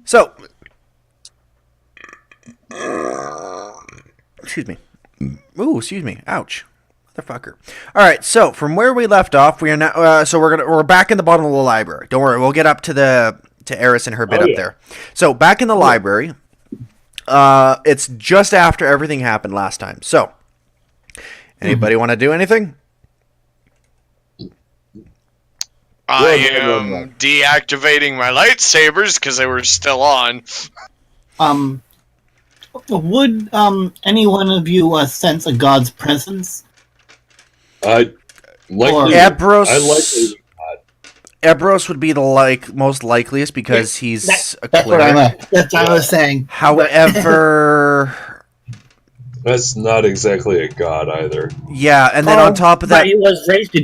So, excuse me. Ooh, excuse me. Ouch. Motherfucker. All right, so from where we left off, we are now. So we're back in the bottom of the library. Don't worry, we'll get up to Eris and her bit Oh, up yeah. there. So back in the library, it's just after everything happened last time. So, anybody want to do anything? I am deactivating my lightsabers because they were still on. Would any one of you sense a god's presence? I like Or- Ebros. I like Ebros would be the most likeliest because he's a That's what cleric. that's what I was saying. However, that's not exactly a god either. yeah, and then on top of that, but it was raised to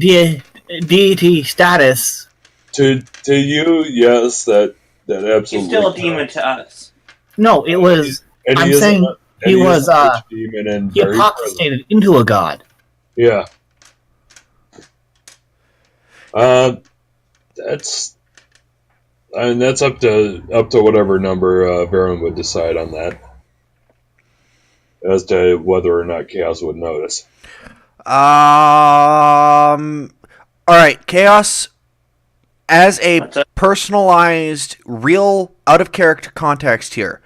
deity status. To you, yes, that absolutely. He's still a demon to us. No, it was. And I'm he is saying and he is was, a rich demon and He very present. apostated into a god. Yeah. That's. I mean, that's up to whatever number Varen would decide on that, as to whether or not Chaos would notice. all right, Chaos, as a What's up? personalized, real, out of character context here,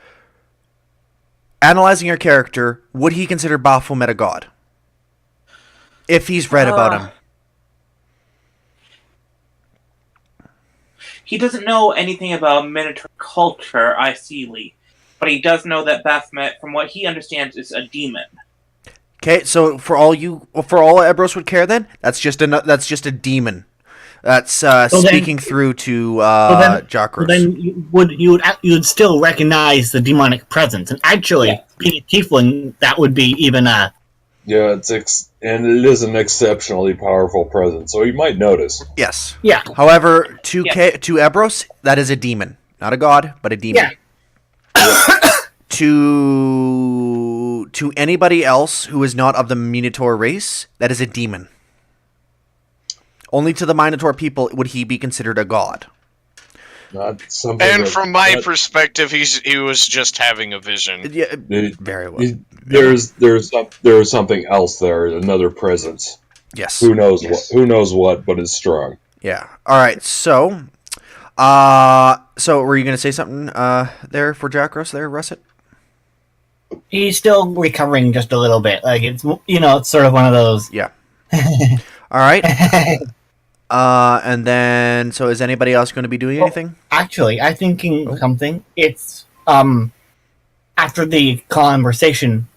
analyzing your character, would he consider Baphomet a god? If he's read about him. He doesn't know anything about Minotaur culture, I see, Lee. But he does know that Baphomet, from what he understands, is a demon. Okay, so for all Ebros would care, then that's just a demon. That's speaking through to Jakros. Then you would still recognize the demonic presence, and actually, being a tiefling, that would be even a. Yeah, and it is an exceptionally powerful presence, so you might notice. Yes. Yeah. However, to Ebros, that is a demon, not a god, but a demon. Yeah. To anybody else who is not of the Minotaur race, that is a demon. Only to the Minotaur people would he be considered a god. Not something. And that- from my not- perspective, he was just having a vision. Yeah, the- very well. There's something else there, another presence. Yes. Who knows what, but it's strong. Yeah. All right. So, were you gonna say something there for Jakros there, Russet? He's still recovering just a little bit. Like it's it's sort of one of those. Yeah. All right. And then, so is anybody else going to be doing anything? Actually, I'm thinking something. It's after the conversation,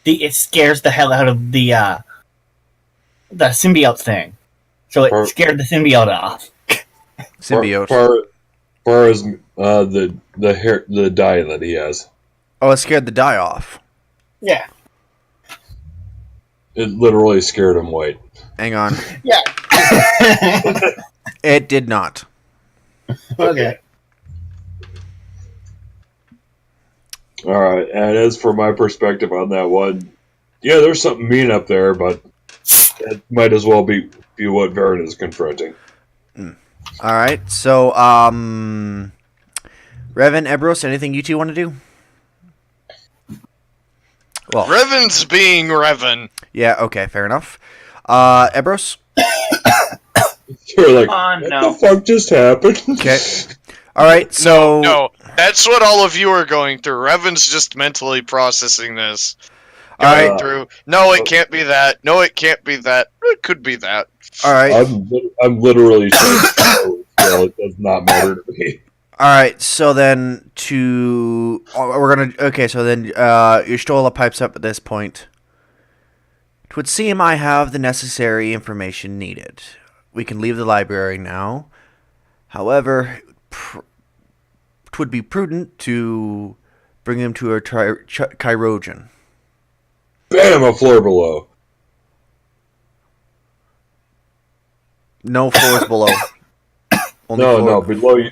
it scares the hell out of the symbiote thing. So it scared the symbiote off. Symbiote. Far as the dye that he has, Oh, it scared the die off. Yeah. it literally scared him white. Hang on. Yeah. It did not. Okay. All right, and as for my perspective on that one, yeah, there's something mean up there, but it might as well be what Varen is confronting. All right. So, Revan, Ebros, anything you two want to do? Well, Revan's being Revan. yeah. Okay. Fair enough. Ebros. You're like, No. what the fuck just happened? Okay. All right. So. No, that's what all of you are going through. Revan's just mentally processing this. All right. Going through. No, it can't be that. No, it can't be that. It could be that. All right. I'm literally saying, so it does not matter to me. All right, so then we're gonna so then Ustola pipes up at this point. It would seem I have the necessary information needed. We can leave the library now. However, it would be prudent to bring him to a Chirurgeon. Bam, a floor below. No floors below. Only No, below you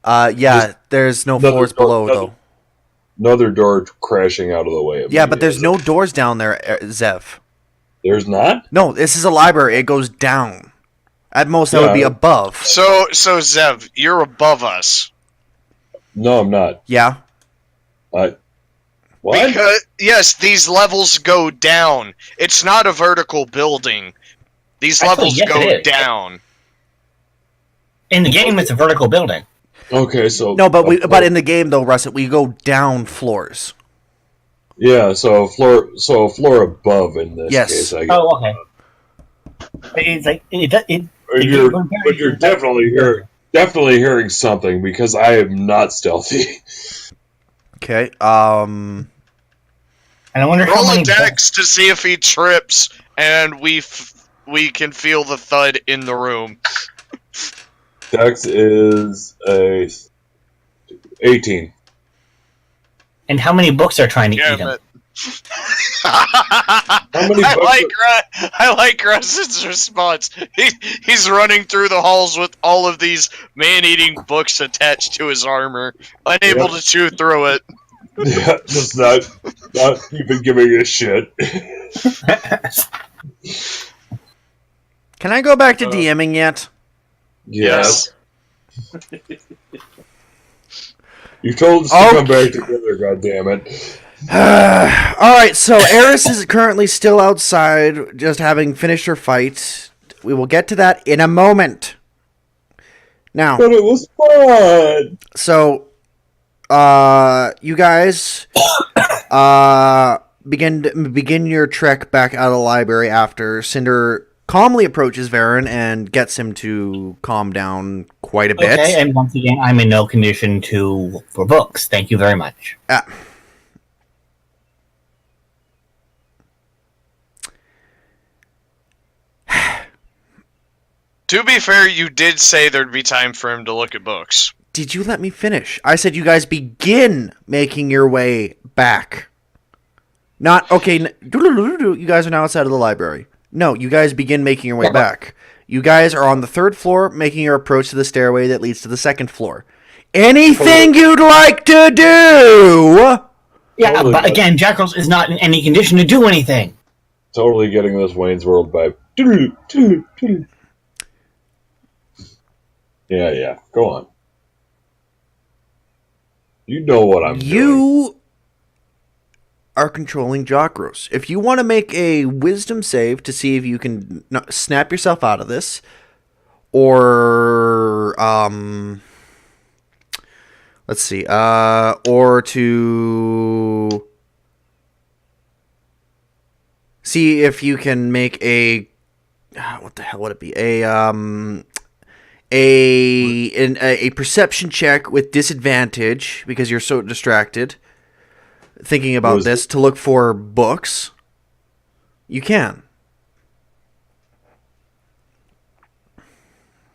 guys. Yeah, there's no Another floors door- below another- though. Another door crashing out of the way. Yeah, but there's immediately. no doors down there, Zev. There's not? No, this is a library. It goes down. At most, that would be Yeah. above. So Zev, you're above us. No, I'm not. Yeah. What? Because, yes, these levels go down. It's not a vertical building. These Actually, levels yes, go it is. down. In the game, it's a vertical building. Okay, so No, but in the game though, Russet, we go down floors. yeah, so a floor above in this Yes. case, I guess. Oh, okay. It's like it But you're definitely hearing something because I am not stealthy. Okay. And I wonder how Roll many a dex to see if he trips, and we can feel the thud in the room. Dex is a 18. and how many books are trying to Yeah, eat him. but... many I like Russ's response. He's running through the halls with all of these man-eating books attached to his armor, unable to chew through it. Yeah, just not even giving a shit. Can I go back to DMing yet? Yes. You told us to come back together, goddammit. All right, so Eris is currently still outside, just having finished her fight. We will get to that in a moment. Now, But it was fun! so, you guys, begin your trek back out of the library after Cinder calmly approaches Varen and gets him to calm down quite a bit. Okay, and once again, I'm in no condition for books. Thank you very much. To be fair, you did say there'd be time for him to look at books. Did you let me finish? I said you guys begin making your way back. Not, okay, you guys are now outside of the library. No, you guys begin making your way back. You guys are on the 3rd floor, making your approach to the stairway that leads to the 2nd floor. Anything you'd like to do? Yeah, Totally. but again, Jackals is not in any condition to do anything. Totally getting this Wayne's World vibe. Yeah, go on. You know what I'm doing. You are controlling Jokros. If you want to make a wisdom save to see if you can snap yourself out of this, or let's see, or to see if you can make a what the hell would it be? A perception check with disadvantage because you're so distracted thinking about this to look for books. You can.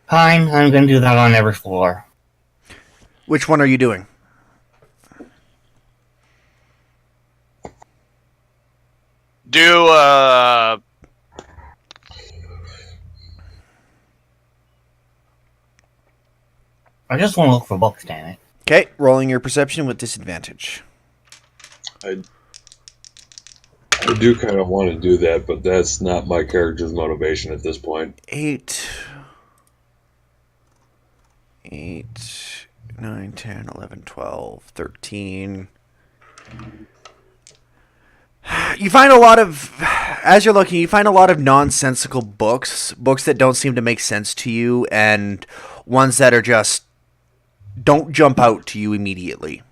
Fine, I'm going to do that on every floor. Which one are you doing? Do, I just want to look for books, damn it. Okay, rolling your perception with disadvantage. I do kind of want to do that, but that's not my character's motivation at this point. 8, 9, 10, 11, 12, 13. You find a lot of, as you're looking, you find a lot of nonsensical books that don't seem to make sense to you, and ones that are just, don't jump out to you immediately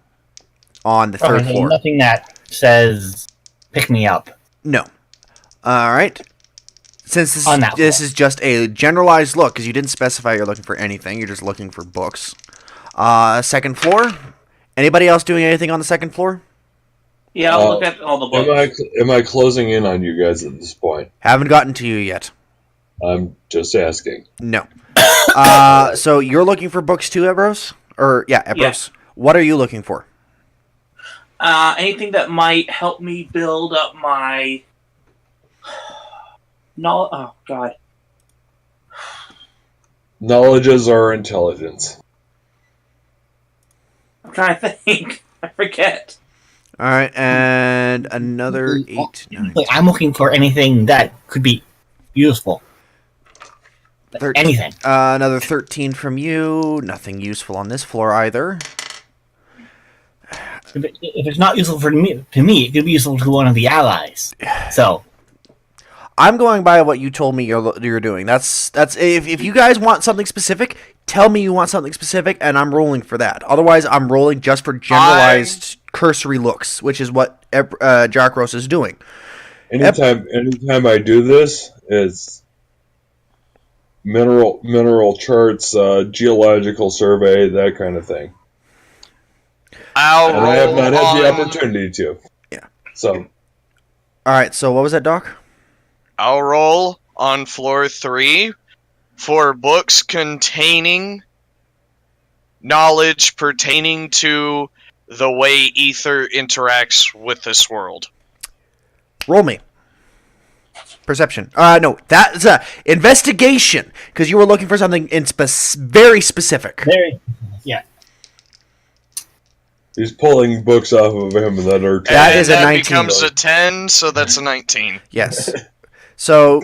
on the 3rd floor. Nothing that says, pick me up. No. Alright. Since this is just a generalized look, because you didn't specify you're looking for anything, you're just looking for books. 2nd floor? Anybody else doing anything on the 2nd floor? Yeah, I'll look at all the books. Am I closing in on you guys at this point? Haven't gotten to you yet. I'm just asking. No. So you're looking for books too, Ebros? Or, yeah, Ebros. Yeah. What are you looking for? Anything that might help me build up my... No, oh, God. Knowledges or intelligence? I'm trying to think. I forget. Alright, and another 8, 9, I'm looking for anything that could be useful. 13. Anything. Another 13 from you. Nothing useful on this floor either. if it's not useful to me, it could be useful to one of the allies. So I'm going by what you told me you're doing. That's if you guys want something specific, tell me you want something specific, and I'm rolling for that. Otherwise, I'm rolling just for generalized cursory looks, which is what Jarkros is doing. Anytime I do this, it's mineral charts, geological survey, that kind of thing. And I have not had the opportunity to. Yeah. So. All right. So what was that, Doc? I'll roll on floor 3 for books containing knowledge pertaining to the way ether interacts with this world. Roll me. Perception. No, that's investigation, because you were looking for something very specific. yeah. He's pulling books off of him that are... That is a 19. Becomes a 10, so that's a 19. Yes. So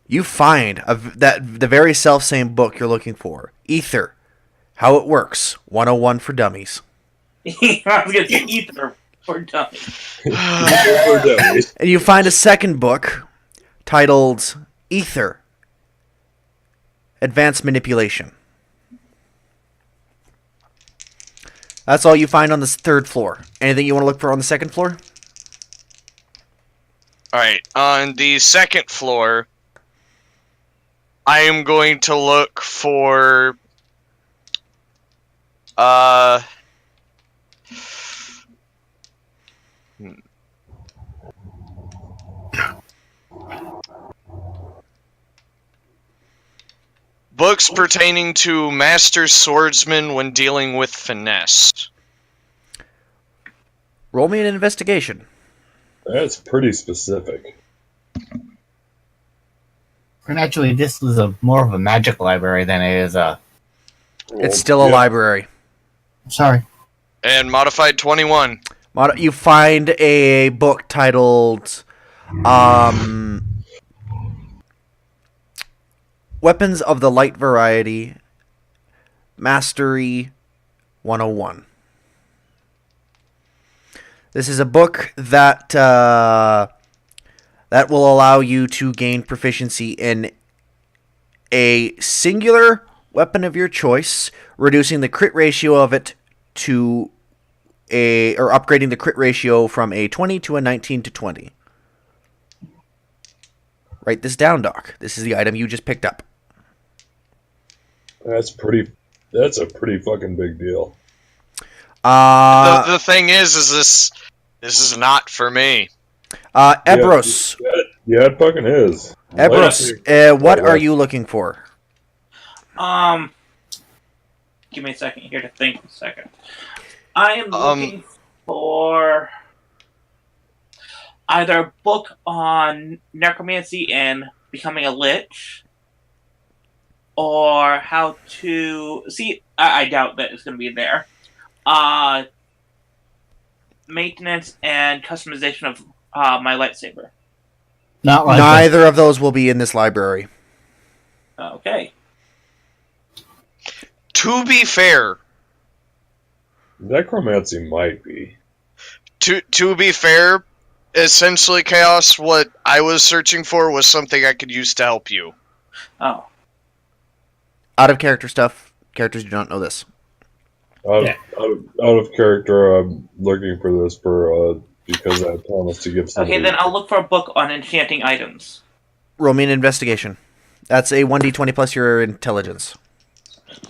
you find the very self-same book you're looking for. Ether. How it works. 101 for dummies. I was going to say ether for dummies. And you find a second book titled Ether. Advanced Manipulation. That's all you find on the third floor. Anything you want to look for on the second floor? Alright, on the second floor, I am going to look for... books pertaining to master swordsman when dealing with finesse. Roll me an investigation. That's pretty specific. And actually, this is more of a magic library than it is a... It's still a library. Sorry. And modified 21. You find a book titled Weapons of the Light Variety, Mastery 101. This is a book that that will allow you to gain proficiency in a singular weapon of your choice, reducing the crit ratio of it to or upgrading the crit ratio from a 20 to a 19 to 20. Write this down, Doc. This is the item you just picked up. That's a pretty fucking big deal. The thing is this is not for me. Ebros. Yeah, it fucking is. Ebros, what are you looking for? Give me a second here to think a second. I am looking for either a book on necromancy and becoming a lich, or how to... See, I doubt that it's going to be there. Maintenance and customization of my lightsaber. Not like Neither of those will be in this library. Okay. To be fair, Necromancy might be. To be fair, essentially, Chaos, what I was searching for was something I could use to help you. Oh. Out of character stuff. Characters do not know this. Out of character, I'm looking for this because I promised to give somebody... Okay, then I'll look for a book on enchanting items. Roll me an investigation. That's a 1d20 plus your intelligence.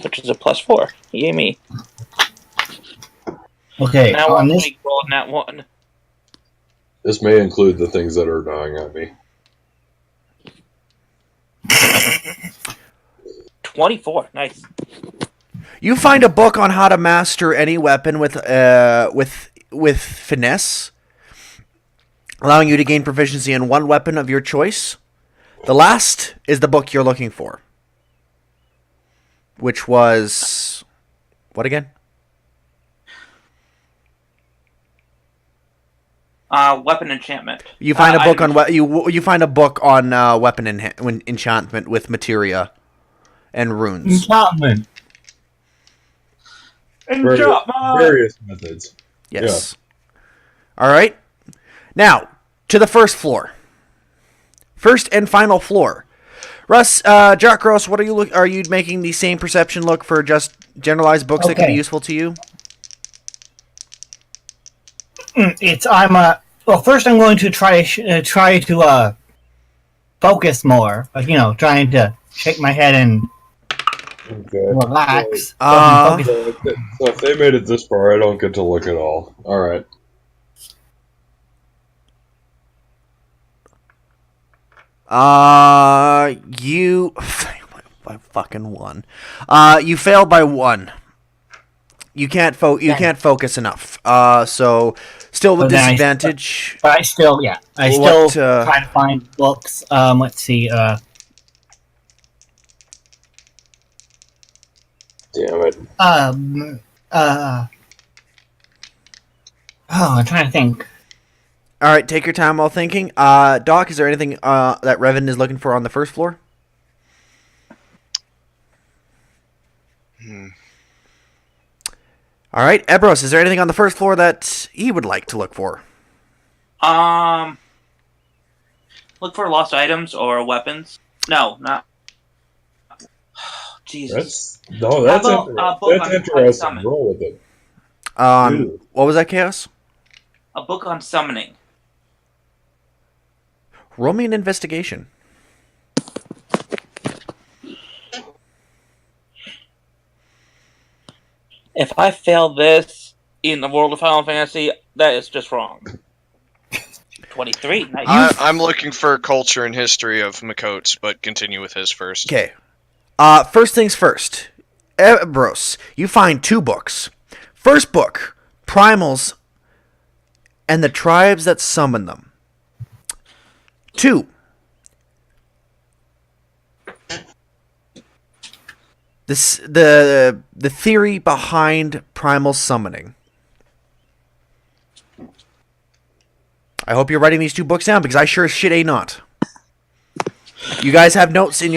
Which is a +4. Yay me. Okay, Now on I'm this... rolling that one. This may include the things that are gnawing at me. 24. Nice. You find a book on how to master any weapon with finesse, allowing you to gain proficiency in one weapon of your choice. The last is the book you're looking for, which was what again? Weapon enchantment. You find a book on you find a book on weapon enchantment with materia and runes. Enchantment. Various methods. Yes. All right. Now, to the first floor. First and final floor. Russ, Jack Ross, what are you making the same perception look for just generalized books that could be Okay. useful to you? Well, first I'm going to try to focus more. Trying to shake my head and Okay. relax. Uh, Focus. So if they made it this far, I don't get to look at all. All right. You by fucking one. You failed by one. You can't focus enough. So still with So then disadvantage. But I still What, try to find books. Let's see. Damn it. I'm trying to think. All right, take your time while thinking. Doc, is there anything that Revan is looking for on the first floor? All right, Ebros, is there anything on the first floor that he would like to look for? Look for lost items or weapons. No, not. Jesus. That's How about, book on interesting. summon? Roll with it. What was that, Chaos? A book on summoning. Roll me an investigation. If I fail this in the world of Final Fantasy, that is just wrong. 23. Nice. I'm looking for culture and history of Makotes, but continue with his first. Okay. First things first. Ebros, you find 2 books. First book, Primals and the Tribes that Summon Them. 2. The theory behind primal summoning. I hope you're writing these 2 books down because I sure as shit ain't not. You guys have notes in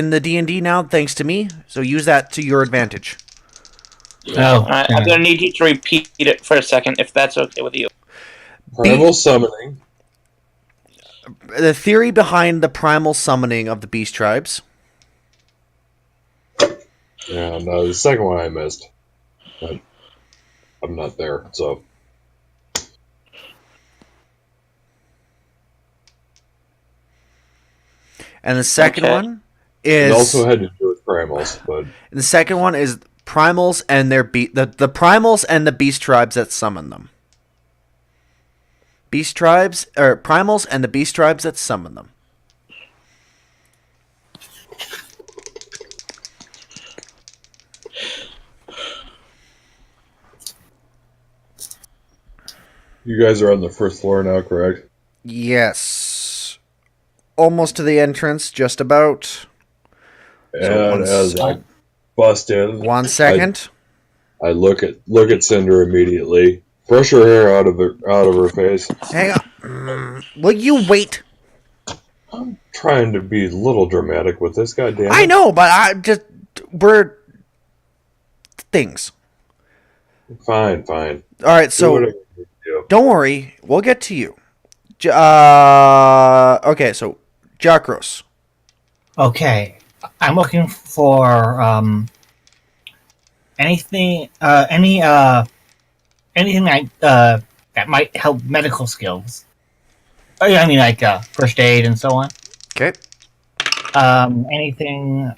the D&D now, thanks to me, so use that to your advantage. Alright, I'm gonna need you to repeat it for a second, if that's okay with you. Primal summoning. The theory behind the primal summoning of the beast tribes. Yeah, no, the second one I missed. But I'm not there, so. And the second Okay. one It is also had to do with primals, but the second one is primals and their the primals and the beast tribes that summon them. Beast tribes or primals and the beast tribes that summon them. you guys are on the first floor now, correct? Yes. Almost to the entrance, just about. And once- as I bust in, 1 second. I look at Cinder immediately. Brush her hair out of her face. Hang on. Will you wait? I'm trying to be a little dramatic with this, goddamn. I know, but we're things. Fine. All right, Do so whatever you do. don't worry, we'll get to you. Okay, so Jakros. Okay, I'm looking for anything that might help medical skills. Oh, yeah, I mean like first aid and so on. Okay. Anything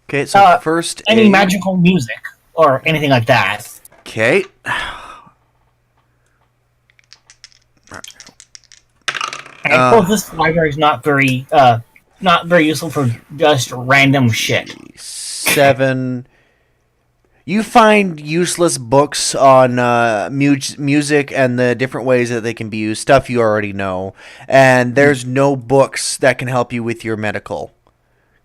Okay, so Uh, first any aid. magical music or anything like that. Okay. And I suppose this library is not very useful for just random shit. 7. You find useless books on music and the different ways that they can be used, stuff you already know. And there's no books that can help you with your medical.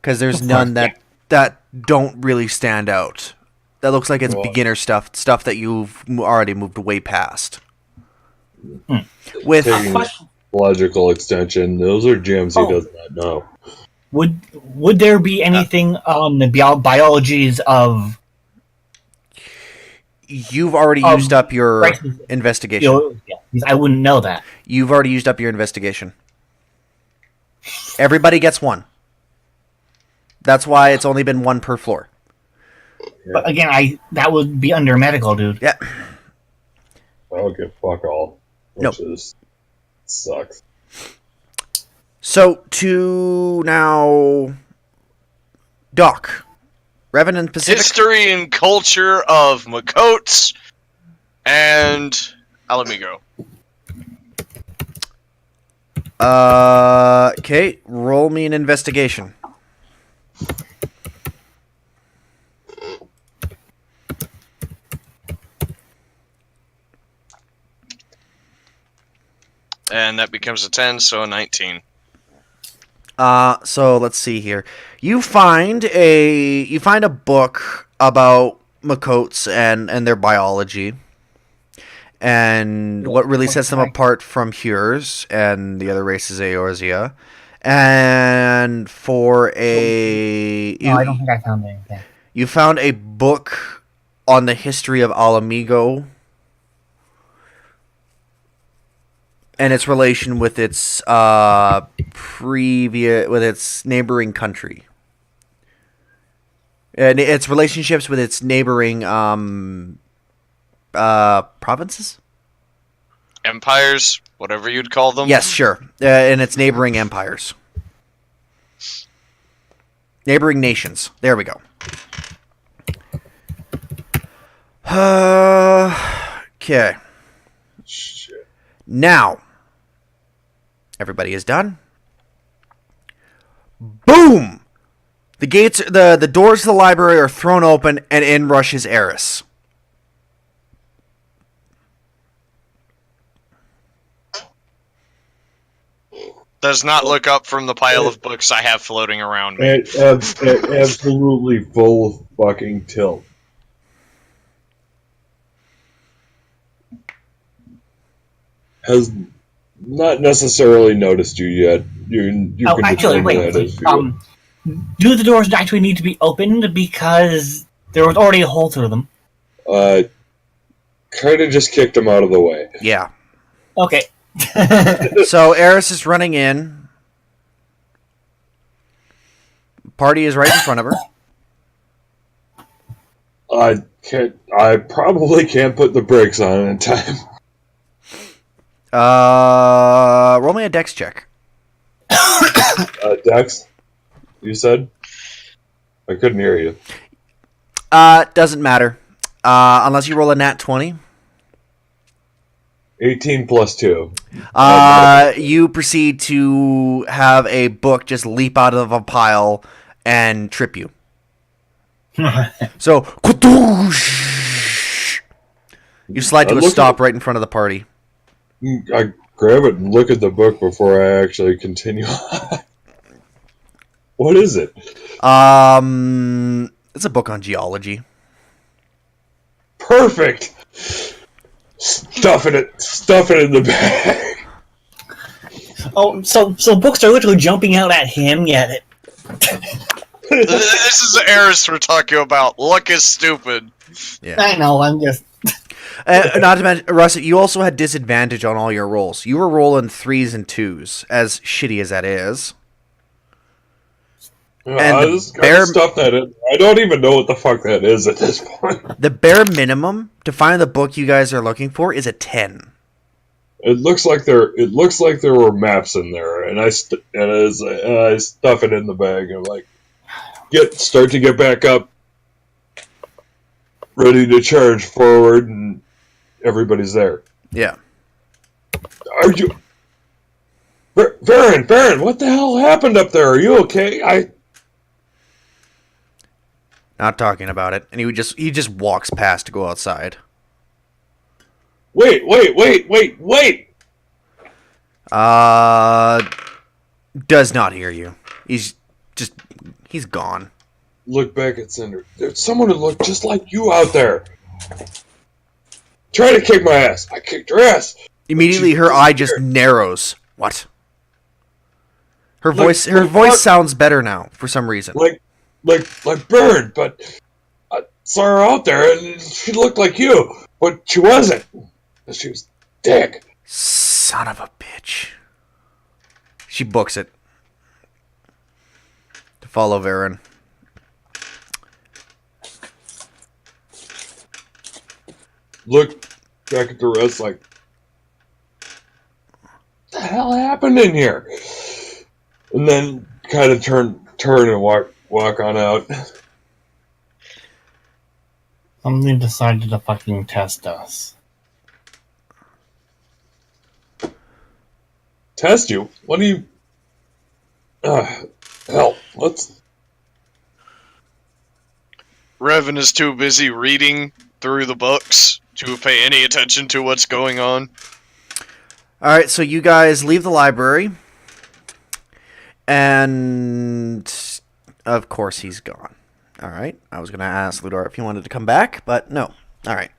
Because there's Of none course, that don't really stand out. That looks like it's Well- beginner stuff that you've already moved way past. With Taking Question. logical extension, those are gems he Oh. does not know. Would there be anything on the biologies of you've already Um, used up your Bryce, investigation. I wouldn't know that. You've already used up your investigation. Everybody gets one. That's why it's only been one per floor. But again, that would be under medical, dude. Yeah. I don't get fuck all. Nope. Which is sucks. So to now, Doc, Revenant Pacific. History and culture of Makotes and Alamigo. Okay, roll me an investigation. And that becomes a 10, so a 19. So let's see here. You find a book about Makotes and their biology, and what really sets them apart from Hures and the other races, Eorzea. And for a No, I don't think I found anything. you found a book on the history of Alamigo and its relation with its its neighboring country, and its relationships with its neighboring provinces. Empires, whatever you'd call them. Yes, sure, and its neighboring empires, neighboring nations. There we go. Okay. Shit. Now, everybody is done. Boom! The gates, the doors to the library are thrown open, and in rushes Eris. Does not look up from the pile of books I have floating around me. It absolutely full of fucking tilt. Has not necessarily noticed you yet. You Oh, can actually, determine wait. that as you Do the doors actually need to be opened because there was already a hole through them? kind of just kicked him out of the way. Yeah. Okay. So Eris is running in. Party is right in front of her. I probably can't put the brakes on in time. Roll me a dex check. Dex, you said? I couldn't hear you. Doesn't matter. Unless you roll a nat 20. 18 plus 2. You proceed to have a book just leap out of a pile and trip you. So, you slide to a stop right in front of the party. I grab it and look at the book before I actually continue. What is it? It's a book on geology. Perfect! Stuff it in the bag. Oh, so books are literally jumping out at him, yet This is Eris we're talking about. Luck is stupid. I know, I'm just... Not to mention, Russ, you also had disadvantage on all your rolls. You were rolling 3s and 2s, as shitty as that is. And This kind of stuff I don't even know what the fuck that is at this point. The bare minimum to find the book you guys are looking for is a 10. It looks like there were maps in there, and I stuff it in the bag and like start to get back up, ready to charge forward, and everybody's there. Yeah. Are you, Baron? What the hell happened up there? Are you okay? Not talking about it. And he just walks past to go outside. Wait! Does not hear you. He's gone. Look back at Cinder. There's someone who looked just like you out there. Try to kick my ass. I kicked her ass. Immediately her eye just narrows. What? Her voice sounds better now for some reason. Like Burn, but saw her out there, and she looked like you, but she wasn't. She was thick. Son of a bitch. She books it. To follow Varen. Look back at the rest like, what the hell happened in here? And then kind of turn and walk on out. Something decided to fucking test us. Test you? What do you... hell, let's... Revan is too busy reading through the books to pay any attention to what's going on. Alright, so you guys leave the library. And... of course he's gone. Alright, I was going to ask Ludor if he wanted to come back, but no. Alright.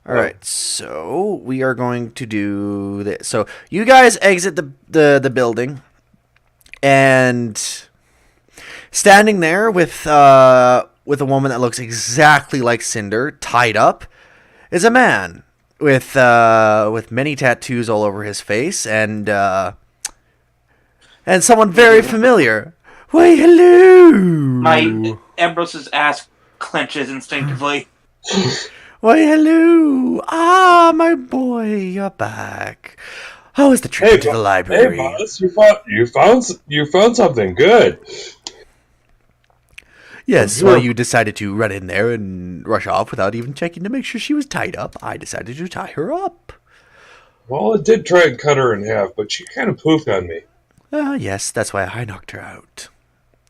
Alright, so we are going to do this. So you guys exit the building, and standing there with a woman that looks exactly like Cinder, tied up, is a man with many tattoos all over his face, and someone very familiar. Why, hello! My Ambrose's ass clenches instinctively. Why, hello! Ah, my boy, you're back. How was the trip to the library? Hey, boss, you found something good. Yes, well, you decided to run in there and rush off without even checking to make sure she was tied up. I decided to tie her up. Well, I did try and cut her in half, but she kind of poofed on me. Yes, that's why I knocked her out.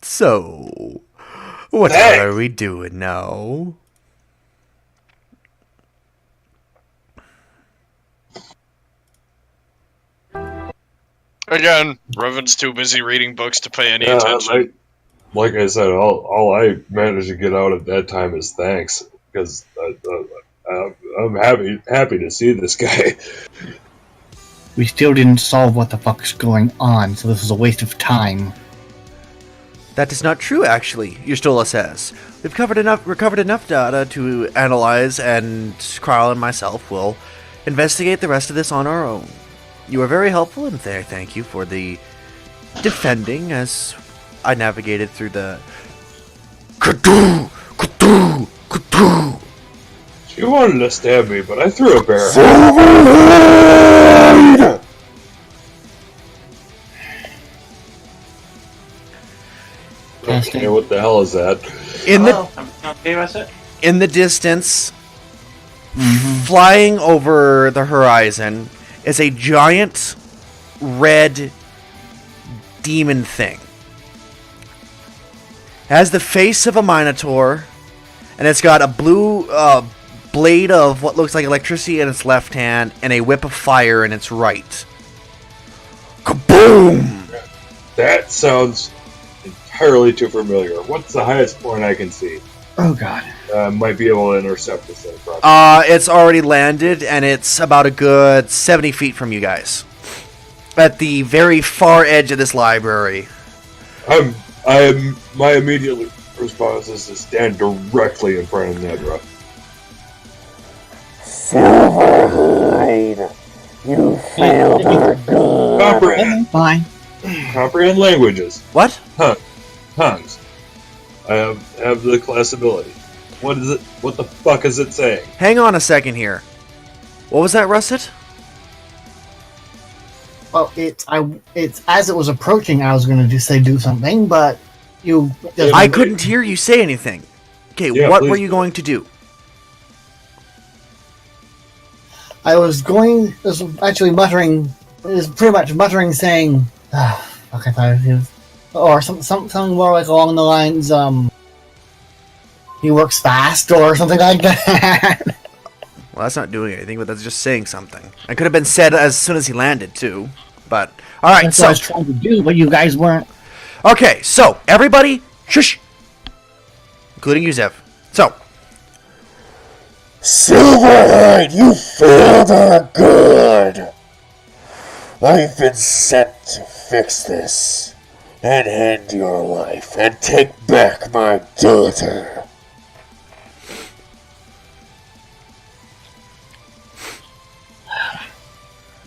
So, what Hey! are we doing now? Again, Revan's too busy reading books to pay any attention. Like I said, all I managed to get out at that time is thanks, because I'm happy to see this guy. We still didn't solve what the fuck's going on, so this was a waste of time. That is not true, actually, Yustola says. We've recovered enough data to analyze, and Carl and myself will investigate the rest of this on our own. You were very helpful, and thank you for the defending as I navigated through the... Kadoo! Kadoo! Kadoo! She wanted to stab me, but I threw a bear. Okay, what the hell is that? In the distance, flying over the horizon, is a giant red demon thing. It has the face of a minotaur, and it's got a blue blade of what looks like electricity in its left hand, and a whip of fire in its right. Kaboom! That sounds entirely too familiar. What's the highest point I can see? Oh god. Might be able to intercept this thing. Probably. It's already landed, and it's about a good 70 feet from you guys. At the very far edge of this library. My immediate response is to stand directly in front of Nedra. Silverhide, you failed our good. Fine. Comprehend languages. What? Tongues. I have the class ability. What is it? What the fuck is it saying? Hang on a second here. What was that, Russet? Well, it's as it was approaching, I was going to do something, but you. I couldn't hear you say anything. Okay, Yeah, what please were you do. going to do? I was actually muttering. It was pretty much muttering, saying, "Okay, fine," or something more like along the lines, "He works fast," or something like that. Well, that's not doing anything, but that's just saying something. It could have been said as soon as he landed, too. But, alright, That's so... what I was trying to do, but you guys weren't. Okay, so, everybody, shush! Including you, Zev. So, Silverhide, you failed our good. I've been sent to fix this and end your life and take back my daughter.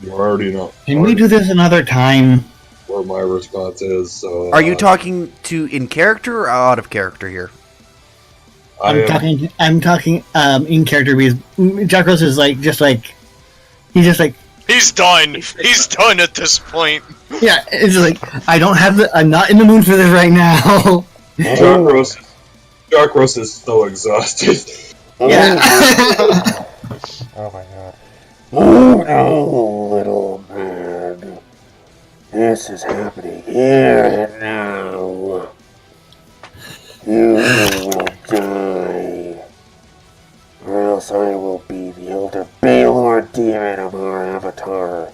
You already know. Can we do this another time? Where my response is. So, Are you talking to in character or out of character here? I I'm talking in character because Jack Rose is he's just He's done. He's done at this point. yeah, it's just like I'm not in the mood for this right now. Jack Rose is so exhausted. Yeah. Oh my god. Oh no, little man. This is happening here and now. You will die. Or else I will be the Elder Baylor demon of our avatar.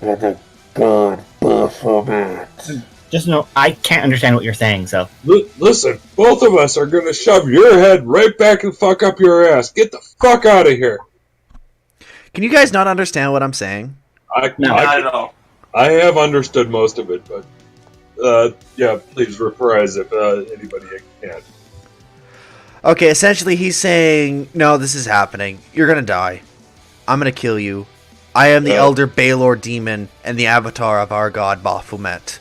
And the god Baphomet. Just know I can't understand what you're saying, so. Listen, both of us are gonna shove your head right back and fuck up your ass. Get the fuck out of here. Can you guys not understand what I'm saying? No. Not at all. I have understood most of it, but yeah, please reprise if anybody can. Okay, essentially he's saying, no, this is happening. You're gonna die. I'm gonna kill you. I am the Elder Baylor demon and the avatar of our god Baphomet.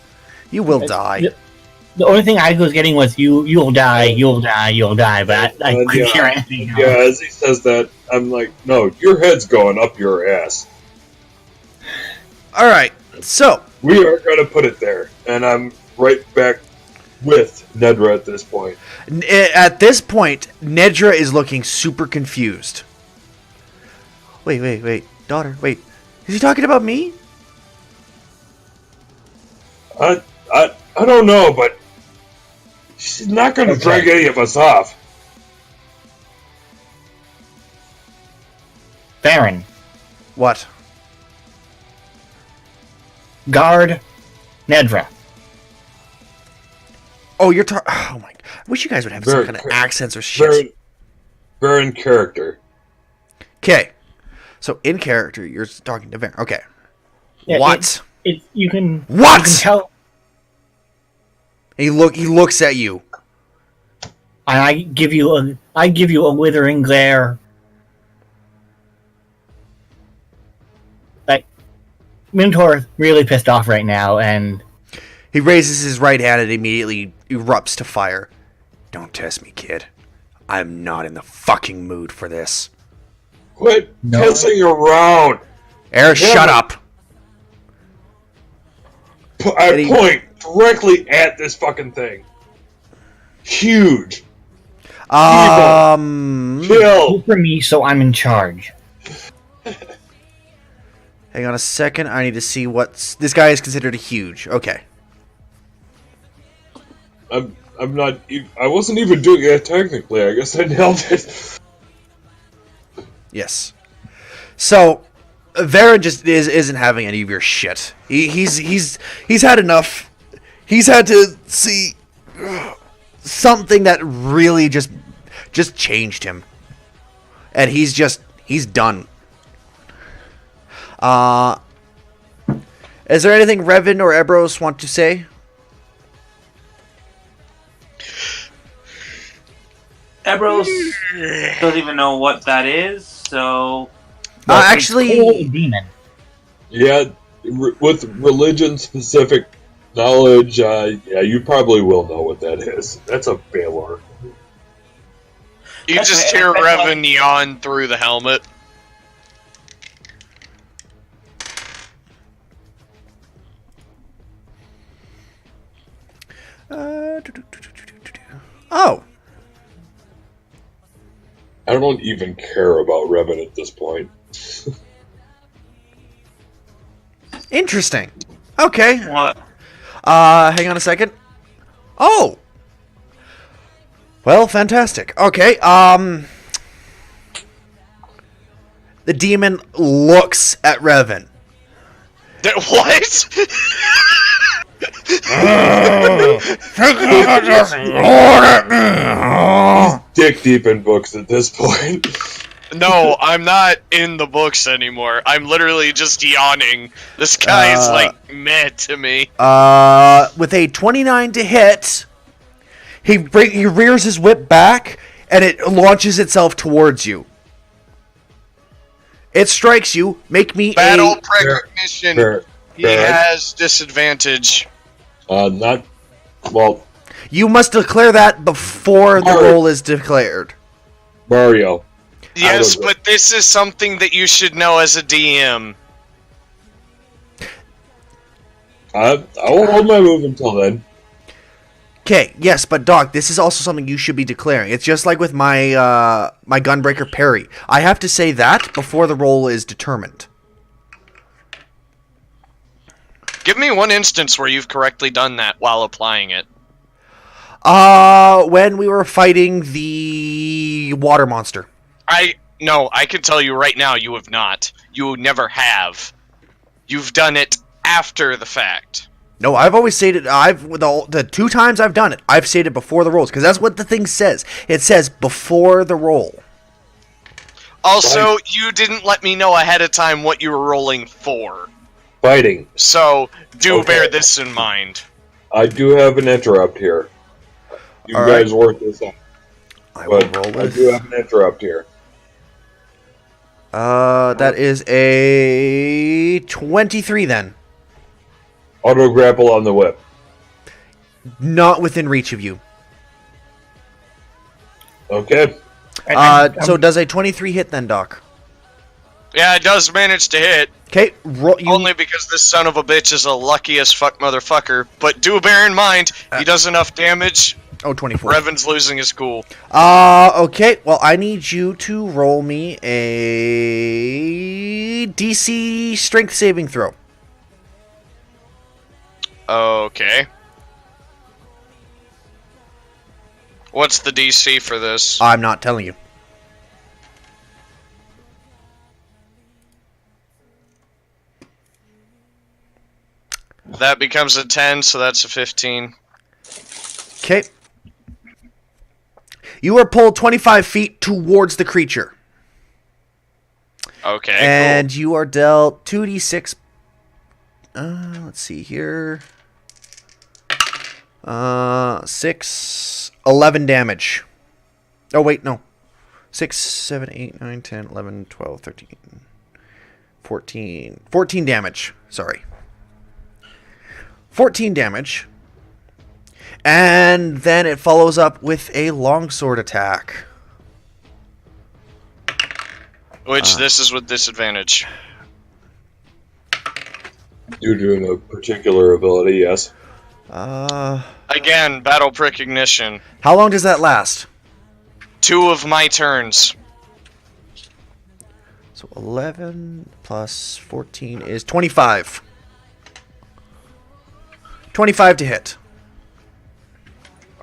You will die. The only thing I was getting was you'll die, but I couldn't hear anything else. Yeah, as he says that, I'm like, no, your head's going up your ass. Alright, so We are gonna put it there, and I'm right back with Nedra at this point. at this point, Nedra is looking super confused. Wait. Daughter, wait. Is he talking about me? I don't know, but she's not gonna drag any of us off. Baron, What? guard Nedra. Oh, you're talking. Oh my! I wish you guys would have some Very kind of clear. accents or shit. Very in character. Okay, so in character, you're talking to Varen. Okay. Yeah, What? You can What? You can tell. He looks at you. And I give you a withering glare. Like Minotaur is really pissed off right now, and He raises his right hand and immediately erupts to fire. Don't test me, kid. I'm not in the fucking mood for this. Quit pissing around. Eris, Yeah, shut but- up. I Eddie. point directly at this fucking thing. Huge. Chill. Kill. for me, so I'm in charge. Hang on a second. I need to see what's. This guy is considered a huge. Okay. I'm not. I wasn't even doing it technically. I guess I nailed it. Yes. So, Varen just isn't having any of your shit. He's had enough. He's had to see something that really just changed him, and he's done. Is there anything Revan or Ebros want to say? Ebros doesn't even know what that is, so Actually, Cold demon. Yeah, with religion-specific knowledge, yeah, you probably will know what that is. That's a Baylor. You That's just right, hear that's like- Revan yawn through the helmet. Oh, I don't even care about Revan at this point. interesting. Okay. what? Hang on a second. Oh. Well, fantastic. Okay, the demon looks at Revan. What? Dick deep in books at this point. No, I'm not in the books anymore. I'm literally just yawning. This guy is like meh to me. With a 29 to hit, he rears his whip back, and it launches itself towards you. It strikes you. Make me Battle a... precognition. Fair. He Fair. has disadvantage. Not. Well, You must declare that before the Alright. roll is declared. Mario. Yes, don't- but this is something that you should know as a DM. I won't hold my move until then. Okay, yes, but Doc, this is also something you should be declaring. It's just like with my my Gunbreaker parry. I have to say that before the roll is determined. Give me one instance where you've correctly done that while applying it. When we were fighting the water monster. I can tell you right now you have not. You never have. You've done it after the fact. No, I've always stated, the 2 times I've done it, I've stated before the rolls, because that's what the thing says. It says before the roll. Also, you didn't let me know ahead of time what you were rolling for. Fighting. So, do Okay. bear this in mind. I do have an interrupt here. You All guys work this out. I will But roll I with... do have an interrupt here. That is a 23 then. Auto grapple on the whip. Not within reach of you. Okay. So does a 23 hit then, Doc? Yeah, it does manage to hit. Okay, roll. Only because this son of a bitch is a lucky as fuck motherfucker. But do bear in mind, he does enough damage. Oh, 24. Revan's losing his cool. Okay. Well, I need you to roll me a DC strength saving throw. Okay. What's the DC for this? I'm not telling you. That becomes a 10, so that's a 15. Okay. You are pulled 25 feet towards the creature. Okay, And you are dealt 2d6. Let's see here. 11 damage. Oh, wait, no. 6, 7, 8, 9, 10, 11, 12, 13, 14. 14 damage. Sorry. 14 damage. And then it follows up with a longsword attack. cool. Which this is with disadvantage. Due to a particular ability, yes. Again, battle precognition. How long does that last? 2 of my turns. So 11 plus 14 is 25. 25 to hit.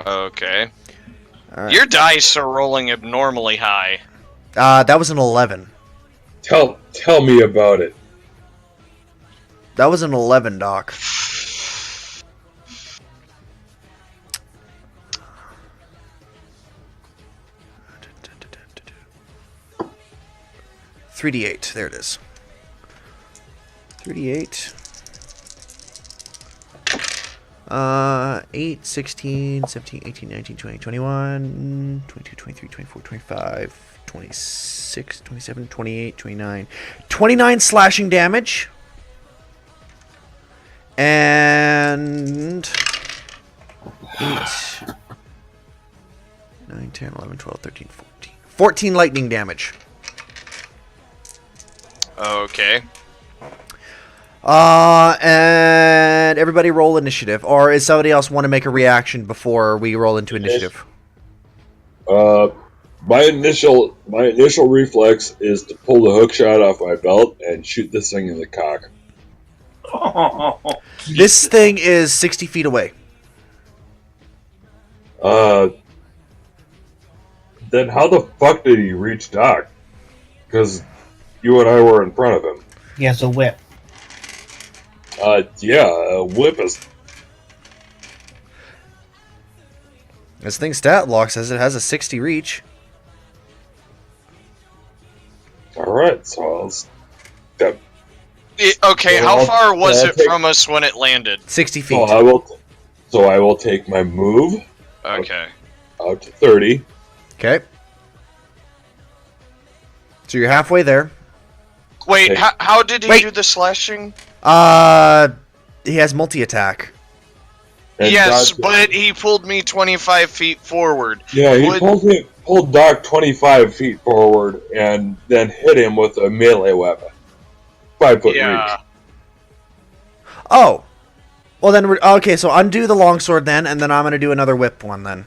Okay. Alright. Your dice are rolling abnormally high. That was an 11. Tell me about it. That was an 11, Doc. $3d8. There it is. 3d8. 8, 16, 17, 18, 19, 20, 21, 22, 23, 24, 25, 26, 27, 28, 29. 29 slashing damage. And 8, 9, 10, 11, 12, 13, 14. 14 lightning damage. Okay. And everybody roll initiative. Or is somebody else want to make a reaction before we roll into initiative? My initial reflex is to pull the hook shot off my belt and shoot this thing in the cock. This thing is 60 feet away. Then how the fuck did he reach Doc? Because you and I were in front of him. He has a whip. Yeah, a whip is... This thing's stat log says it has a 60 reach. Alright, so I'll... Okay, Well, how I'll- far was I'll it take- from us when it landed? 60 feet. So I will take my move Okay. out to 30. Okay. So you're halfway there. Wait, Hey. how did he Wait. do the slashing? He has multi-attack. And Yes, Doc- but he pulled me 25 feet forward. yeah, he would- pulled Doc 25 feet forward and then hit him with a melee weapon. 5 foot Yeah. reach. Oh. Well, then we're... Okay, so undo the longsword then, and then I'm going to do another whip one then.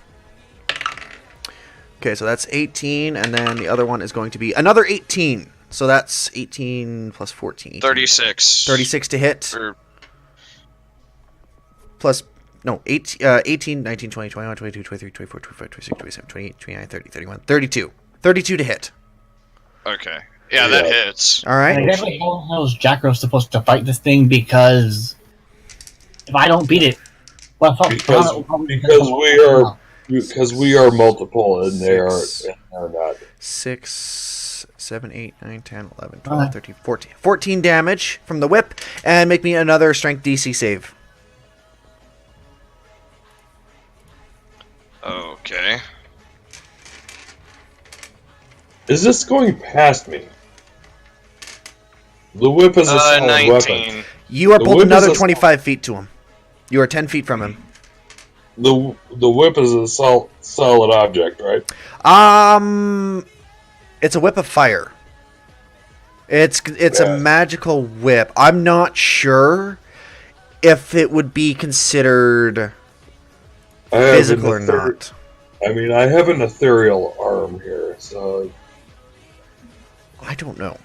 Okay, so that's 18, and then the other one is going to be another 18. So that's 18 plus 14. 18. 36. 36 to hit. Or- Plus... No, 18, 19, 20, 21, 22, 23, 24, 25, 26, 27, 28, 29, 30, 31, 32. 32 to hit. Okay. Yeah, that Yeah. hits. All right. And exactly how is Jackro supposed to fight this thing? Because if I don't beat it, well, Because we are multiple and they are not. 6, 7, 8, 9, 10, 11, 12, 13, 14. 14 damage from the whip, and make me another strength DC save. Okay. Is this going past me? The whip is a solid 19. weapon. You are The pulled whip is another a- 25 feet to him. You are 10 feet from him. The whip is a solid object, right? It's a whip of fire. It's Yeah. a magical whip. I'm not sure if it would be considered I have physical or an not. I mean, I have an ethereal arm here, so I don't know.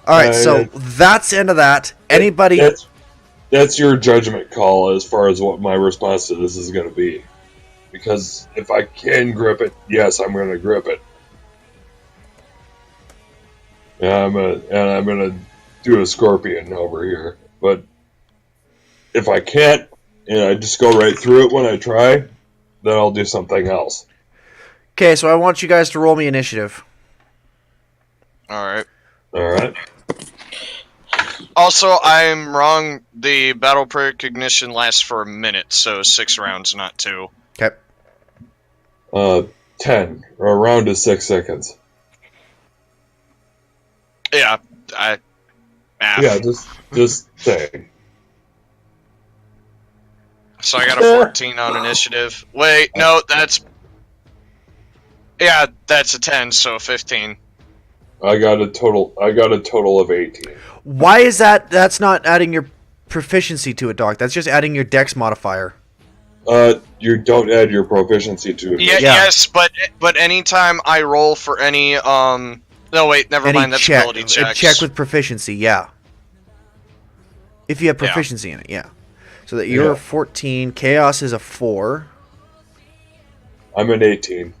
All right, so that's the end of that. Anybody? that's your judgment call as far as what my response to this is going to be. Because if I can grip it, yes, I'm going to grip it. And I'm gonna do a scorpion over here. But if I can't, and I just go right through it when I try, then I'll do something else. Okay, so I want you guys to roll me initiative. Alright. All right. Also, I'm wrong. The battle recognition lasts for a minute, so 6 rounds, not 2. Okay. 10. Or a round is 6 seconds. Yeah, Yeah, just saying. So I got a 14 on initiative. Wait, no, that's... Yeah, that's a 10, so 15. I got a total of 18. Why is that? That's not adding your proficiency to it, Doc. That's just adding your dex modifier. You don't add your proficiency to it. Yeah, yes, but anytime I roll for any, No, wait, never Any mind, that's check, ability a checks. check with proficiency, yeah. If you have Yeah. proficiency in it, yeah. So that you're Yeah. 14. Chaos is a 4. I'm an 18.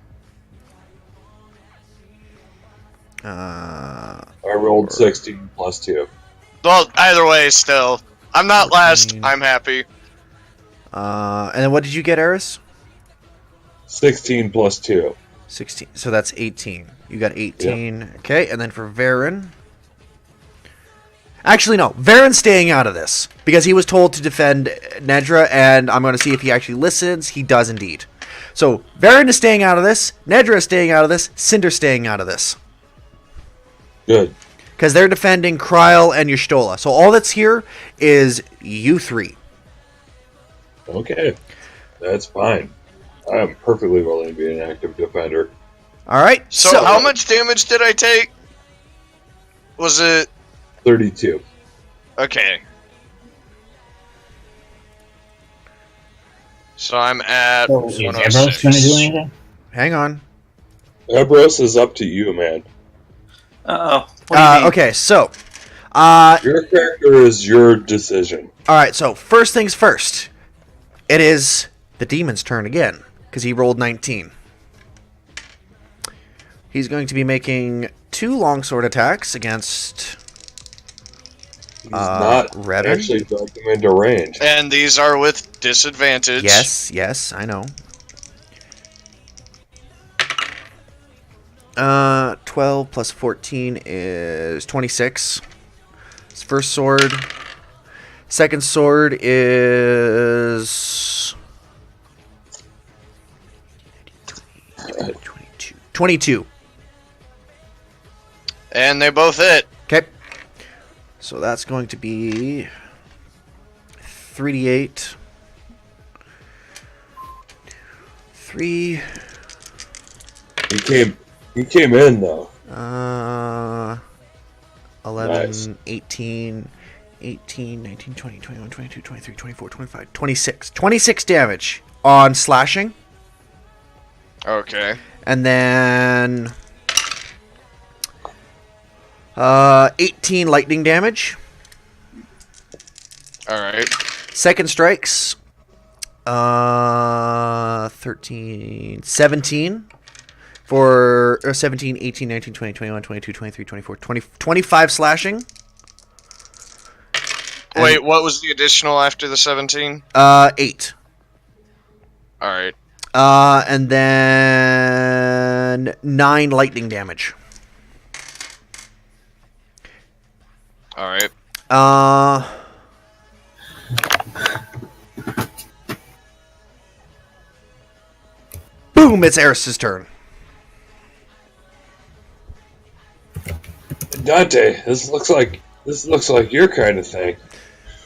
Uh, I rolled 16 plus 2. Well, either way, still. I'm not last, 14. I'm happy. and then what did you get, Eris? 16 plus 2. 16. So that's 18. You got 18. Okay, and then for Varen. Actually, no. Varen's staying out of this because he was told to defend Nedra, and I'm going to see if he actually listens. He does indeed. So Varen is staying out of this. Nedra is staying out of this. Cinder's staying out of this Good. because they're defending Kryl and Y'shtola. So all that's here is you three. Okay. That's fine. I am perfectly willing to be an active defender. All right. So, how much damage did I take? Was it... 32. Okay. So I'm at So, is Ambrose 106. going to do anything? Hang on. Ebros is up to you, man. Uh-oh. What do you mean? Okay, so Your character is your decision. all right, so first things first. It is the demon's turn again because he rolled 19. He's going to be making 2 longsword attacks against He's not Revan? actually brought them into range. And these are with disadvantage. Yes, I know. 12 plus 14 is 26. His first sword. Second sword is 22. 22. And they both hit. Okay. So that's going to be 3d8. 3. He came in though. 11, Nice. 18, 19, 20, 21, 22, 23, 24, 25, 26. 26 damage on slashing. Okay. And then 18 lightning damage. Alright. Second strikes. 13, 17 for 17, 18, 19, 20, 21, 22, 23, 24, 20, 25 slashing. Wait, what was the additional after the 17? 8. Alright. And then 9 lightning damage. Alright. Boom! It's Eris's turn. Dante, this looks like your kind of thing.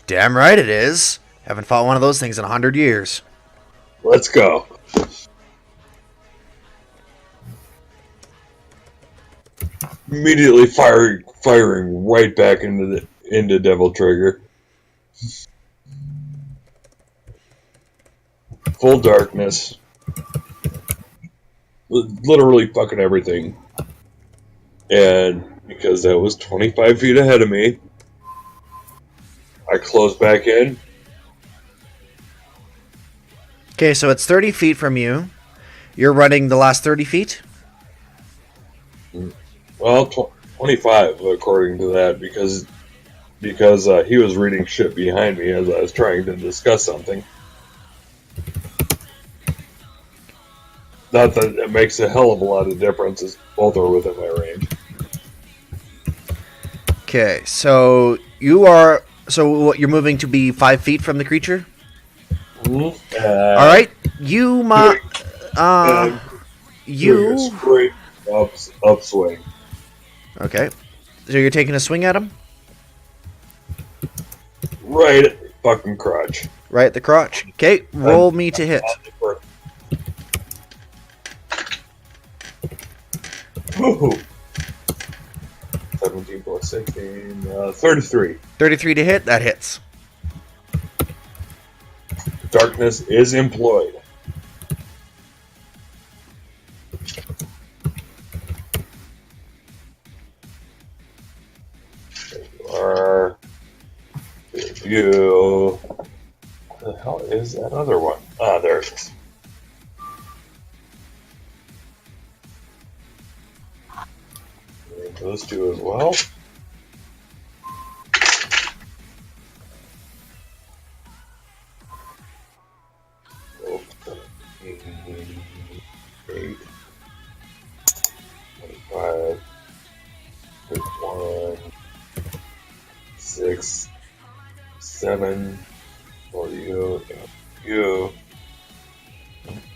Damn right it is. Haven't fought one of those things in 100 years. Let's go. Immediately firing right back into Devil Trigger. Full darkness. Literally fucking everything. And because that was 25 feet ahead of me, I close back in. Okay, so it's 30 feet from you. You're running the last 30 feet? Well, 25 according to that, because he was reading shit behind me as I was trying to discuss something. Not that it makes a hell of a lot of difference, as both are within my range. Okay, so you're moving to be 5 feet from the creature? Alright, you Straight upswing. Okay. So you're taking a swing at him? Right at the fucking crotch. Right at the crotch. Okay, roll me to hit. Ooh. 17 plus 16, 33. 33 to hit, that hits. Darkness is employed. You. What the hell is that other one? Ah, there it is. And those two as well. Oh, 8, 25, 1, 6, 7 for you, and you.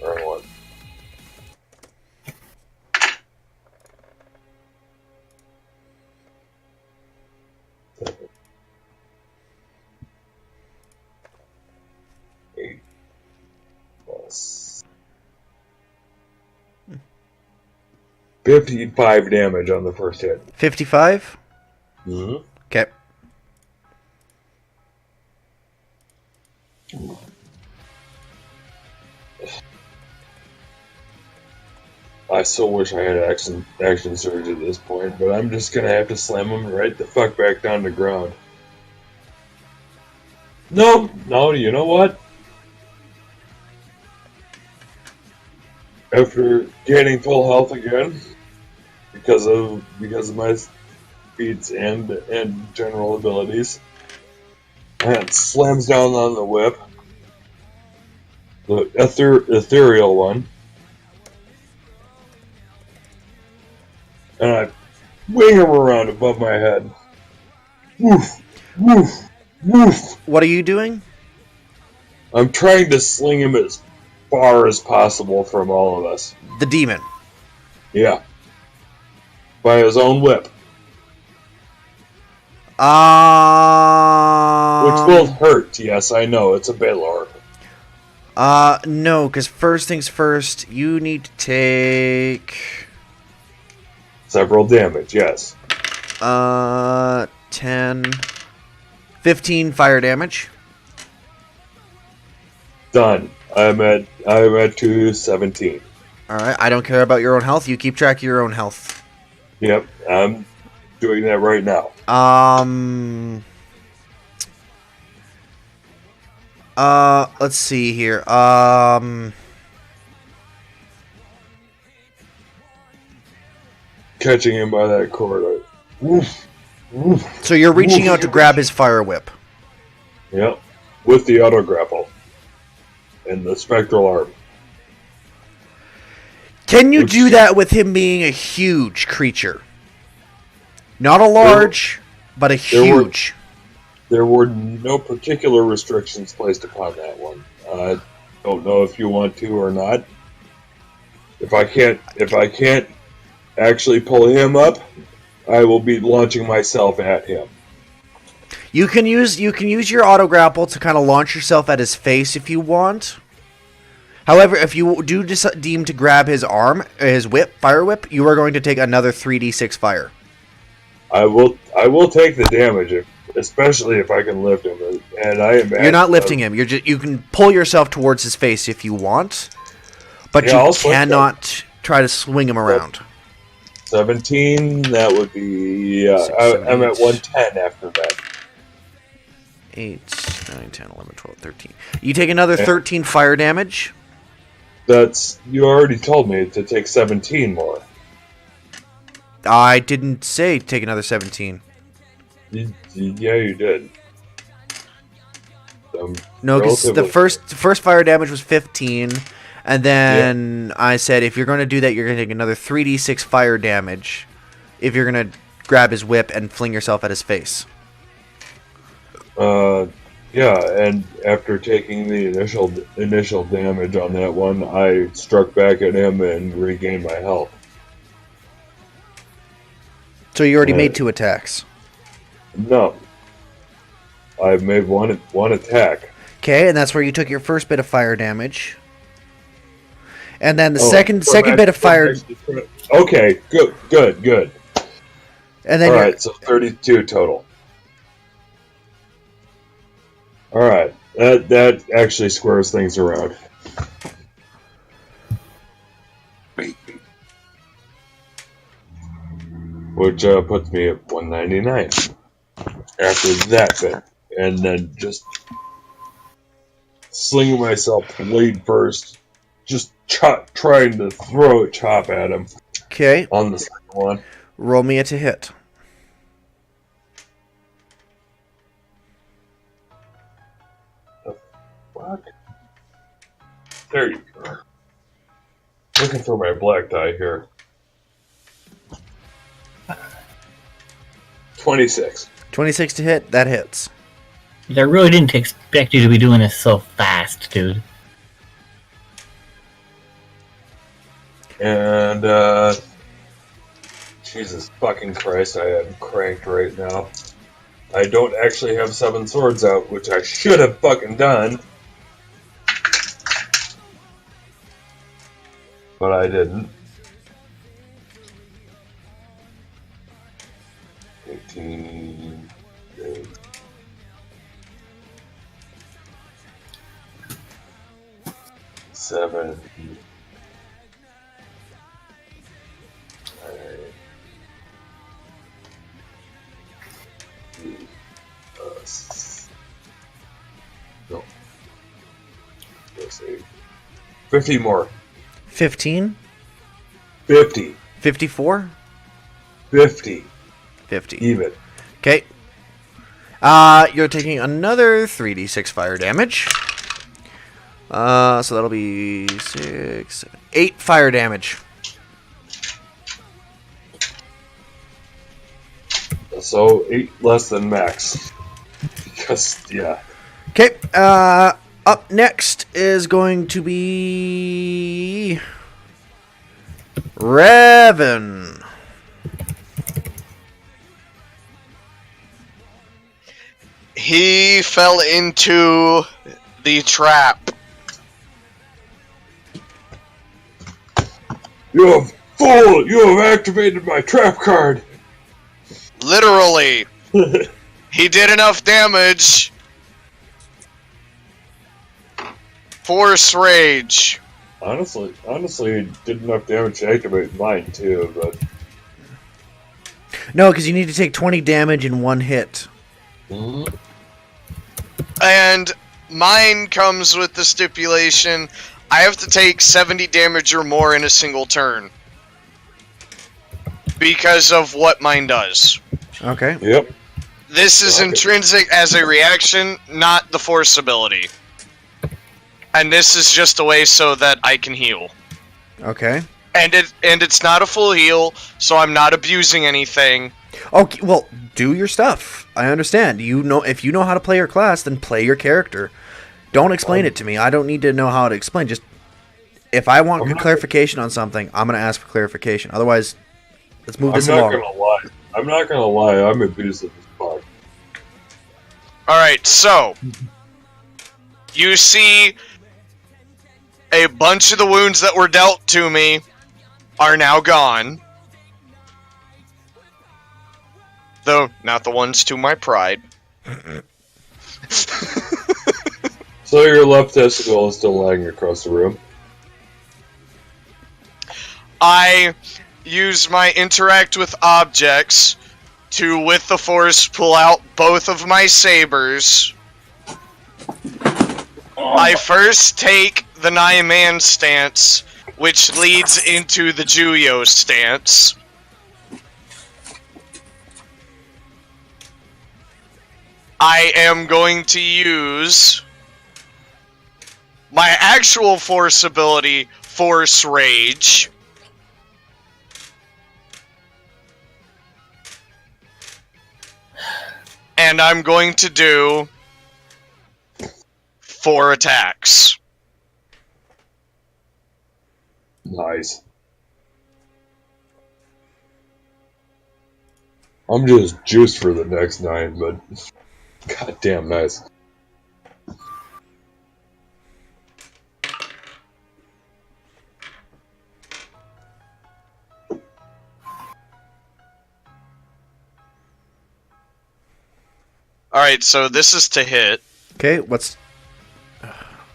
Wrong one. Seven. 8 plus 55 damage on the first hit. 55? Mm-hmm. Okay. I still wish I had action surge at this point, but I'm just gonna have to slam him right the fuck back down to ground. No, you know what? After gaining full health again, because of my feats and general abilities, and slams down on the whip, the ethereal one. And I wing him around above my head. Woof, woof, woof. What are you doing? I'm trying to sling him as far as possible from all of us. The demon. Yeah. By his own whip. Which will hurt, yes, I know. It's a Baylor. No, because first things first, you need to take... Several damage, yes. 10... 15 fire damage. Done. I'm at 217. Alright, I don't care about your own health. You keep track of your own health. Yep, I'm doing that right now. Let's see here. Catching him by that cord. Woof. Woof. So you're reaching out to grab his fire whip. Yep. With the auto grapple. And the spectral arm. Can you Oops. do that with him being a huge creature? Not a large, but a there were- huge. There were no particular restrictions placed upon that one. I don't know if you want to or not. If I can't actually pull him up, I will be launching myself at him. You can use your auto grapple to kind of launch yourself at his face if you want. However, if you do deem to grab his arm, his whip, fire whip, you are going to take another 3d6 fire. I will take the damage, especially if I can lift him. And I am. You're not lifting him. You can pull yourself towards his face if you want, but Yeah, you I'll swing cannot try to swing him around. 17. That would be. Six, seven, I'm at eight. 110 after that. 8, 9, 10, 11, 12, 13. You take another 13 fire damage. You already told me to take 17 more. I didn't say take another 17. Yeah, you did. No, because the first fire damage was 15, and then I said if you're going to do that, you're going to take another 3d6 fire damage if you're going to grab his whip and fling yourself at his face. Yeah, and after taking the initial damage on that one, I struck back at him and regained my health. So you already Right. made 2 attacks. No, I've made one attack. Okay, and that's where you took your first bit of fire damage. And then the Oh, second from bit of fire, actually- Okay, good. and then All you're- right, so 32 total. All right, that actually squares things around. Which puts me at 199 after that bit, and then just slinging myself lead first, just trying to throw a chop at him okay, on the second one. roll me a to hit. Fuck. There you go. Looking for my black die here. 26. 26 to hit, that hits. I really didn't expect you to be doing this so fast, dude. And, Jesus fucking Christ, I am cranked right now. I don't actually have 7 swords out, which I should have fucking done. But I didn't. 18. 7. No. Let's see. 50 more. 15, 50. 54, 50. 50. Even. Okay. You're taking another 3d6 fire damage. So that'll be 6, 7, 8 fire damage. So 8 less than max. Because, yeah. Okay. Up next is going to be Revan. He fell into the trap. You have fool! You have activated my trap card! Literally. He did enough damage. Force Rage. Honestly, he did enough damage to activate mine too, but... No, because you need to take 20 damage in one hit. And mine comes with the stipulation I have to take 70 damage or more in a single turn. Because of what mine does. Okay. Yep. This is intrinsic as a reaction, not the force ability. And this is just a way so that I can heal. Okay. And it's not a full heal, so I'm not abusing anything. Okay, well, do your stuff. I understand. You know, if you know how to play your class, then play your character. Don't explain it to me. I don't need to know how to explain. Just if I want clarification on something, I'm going to ask for clarification. Otherwise, let's move this along. I'm not gonna lie. I'm abusive as fuck. Alright, so you see a bunch of the wounds that were dealt to me are now gone. Though, not the ones to my pride. So your left testicle is still lying across the room? I use my interact with objects to, with the force, pull out both of my sabers. I first take the Nine-Man stance, which leads into the Juyo stance. I am going to use my actual force ability, Force Rage. And I'm going to do 4 attacks. Nice. I'm just juiced for the next 9, but goddamn nice. Alright, so this is to hit. Okay, what's... I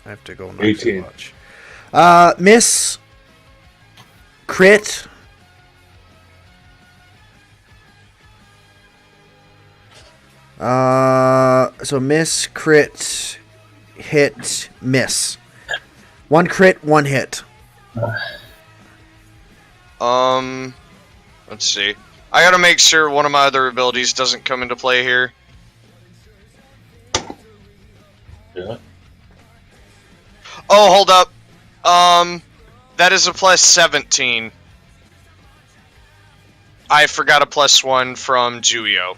have to go. 18. Watch. Miss. Crit. So miss, crit, hit, miss. 1 crit, 1 hit. Let's see. I gotta make sure one of my other abilities doesn't come into play here. Yeah. Oh, hold up. That is a plus 17. I forgot a +1 from Juyo.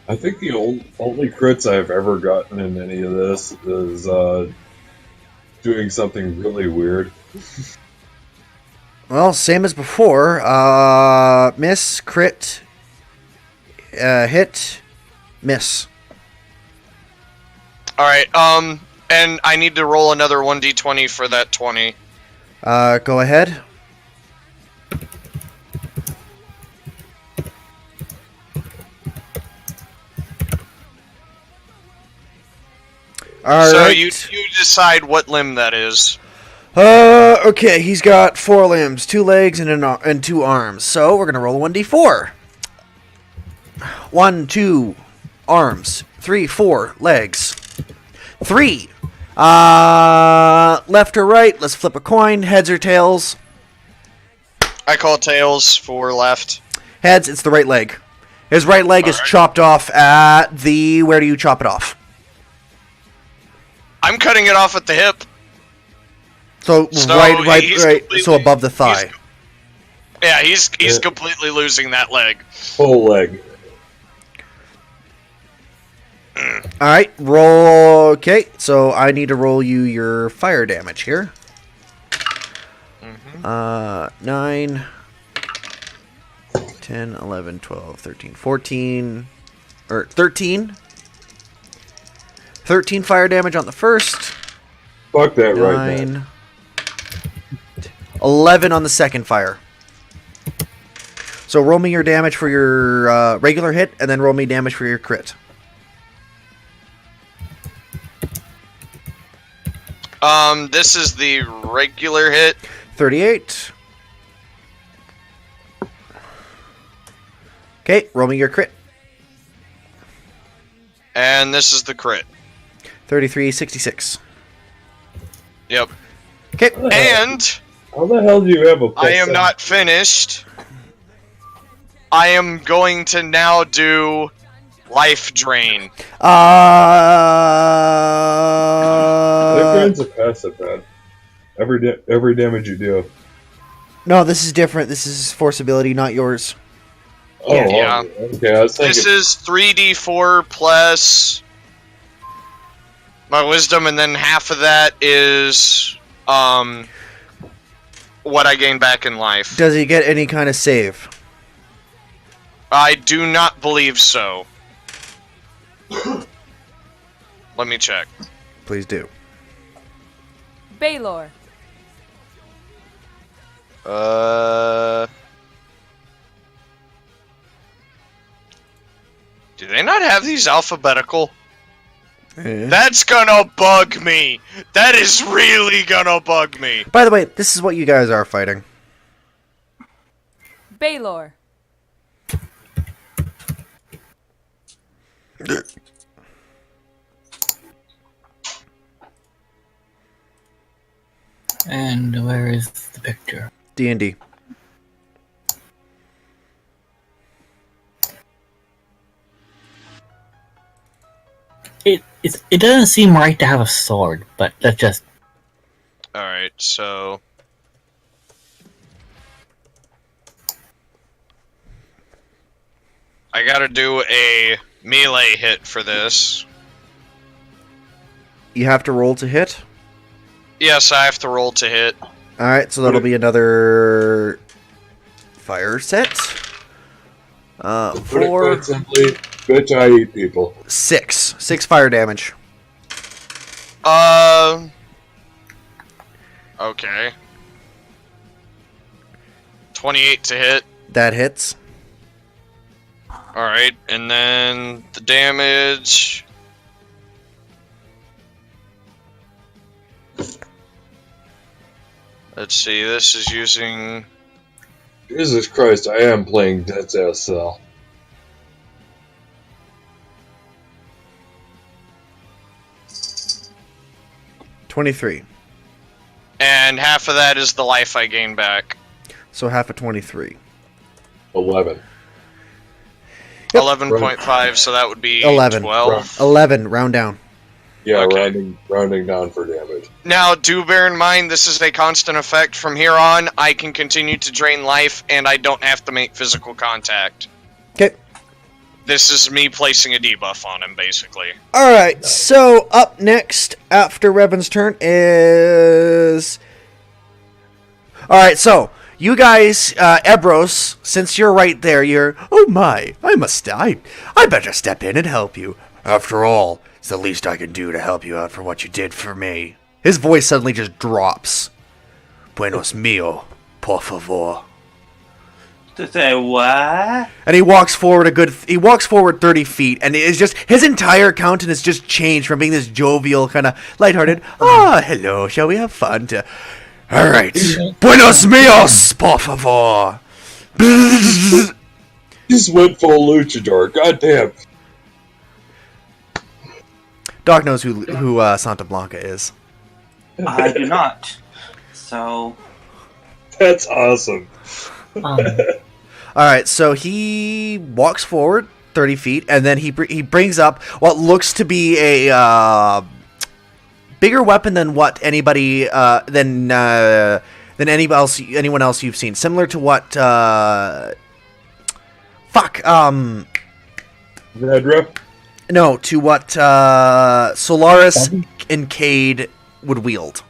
I think the only crits I've ever gotten in any of this is doing something really weird. Well, same as before. Miss, crit, hit, miss. Alright, and I need to roll another 1d20 for that 20. Go ahead. All so right. you decide what limb that is. Okay, he's got 4 limbs, 2 legs, and 2 arms. So we're gonna roll 1d4. 1, 2, arms. 3, 4, legs. 3. Left or right? Let's flip a coin. Heads or tails? I call tails for left. Heads. It's the right leg. His right leg is chopped off at the. Where do you chop it off? I'm cutting it off at the hip. So right. So above the thigh. He's completely losing that leg. Full leg. All right, roll. Okay, so I need to roll you your fire damage here. 9, 10, 11, 12, 13, 14, or 13. 13 fire damage on the first. Fuck that right now. 9. 11 on the second fire. So roll me your damage for your regular hit, and then roll me damage for your crit. This is the regular hit. 38. Okay, roll me your crit. And this is the crit. 33, 66. Yep. Okay. And How the hell do you have a? I am not finished. I am going to now do life drain. Life drain's a passive, man. Every damage you do. No, this is different. This is force ability, not yours. Oh, Yeah. okay. I was thinking. This is 3d4 plus my wisdom, and then half of that is what I gain back in life. Does he get any kind of save? I do not believe so. Let me check. Please do. Baylor. Do they not have these alphabetical? Eh. That's gonna bug me. That is really gonna bug me. By the way, this is what you guys are fighting. Baylor. And where is the picture? D&D. It doesn't seem right to have a sword, but that's just Alright, so... I gotta do a melee hit for this. You have to roll to hit. Yes, I have to roll to hit. Alright, so that'll be another fire set. Put it 4, quite simply, bitch, I eat people. 6. 6 fire damage. Okay. 28 to hit. That hits. Alright, and then the damage... Let's see, this is using... Jesus Christ, I am playing Dead Cell. 23. And half of that is the life I gain back. So half of 23. 11. Yep. 11.5, so that would be 11. 12. 11, round down. Yeah, Okay. rounding down for damage. Now, do bear in mind, this is a constant effect. From here on, I can continue to drain life, and I don't have to make physical contact. Okay. This is me placing a debuff on him, basically. Alright, so up next, after Revan's turn, is... Alright, so, you guys, Ebros, since you're right there, you're... Oh my, I better step in and help you. After all, it's the least I can do to help you out for what you did for me. His voice suddenly just drops. Buenos mio, por favor. To say what? And he walks forward 30 feet, and it's just, his entire countenance just changed from being this jovial, kind of lighthearted, hello, shall we have fun, to, alright, buenos mios, por favor. Just went full luchador, goddamn. Doc knows who Santa Blanca is. I do not. So, That's awesome. Alright, so he walks forward 30 feet, and then he brings up what looks to be a bigger weapon than what anyone else you've seen. Similar to what Nedra? No, to what Solaris and Cade would wield.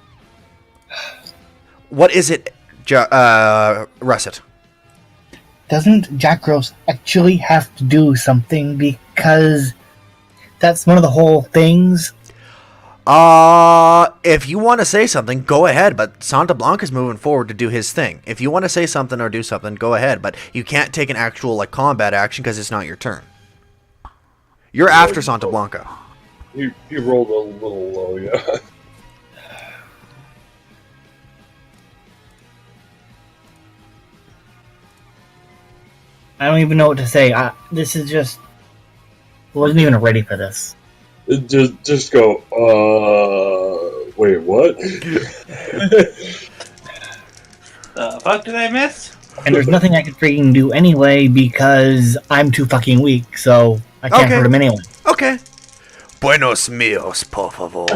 What is it, Russet? Doesn't Jackros actually have to do something, because that's one of the whole things? If you want to say something, go ahead, but Santa Blanca's moving forward to do his thing. If you want to say something or do something, go ahead, but you can't take an actual, like, combat action because it's not your turn. You're after Santa Blanca. You rolled a little low, yeah. I don't even know what to say. This is just... I wasn't even ready for this. Just go, wait, what? The fuck did I miss? And there's nothing I can freaking do anyway because I'm too fucking weak, so I can't Okay. hurt him anyway. Okay. Buenos míos, por favor.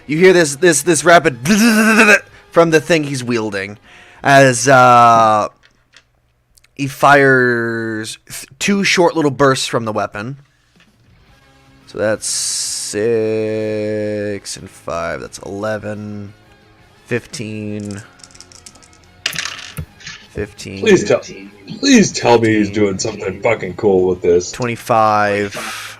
You hear this rapid from the thing he's wielding as he fires 2 short little bursts from the weapon. So that's 6 and 5. That's 11, 15. 15. Please tell me he's doing something fucking cool with this. 25,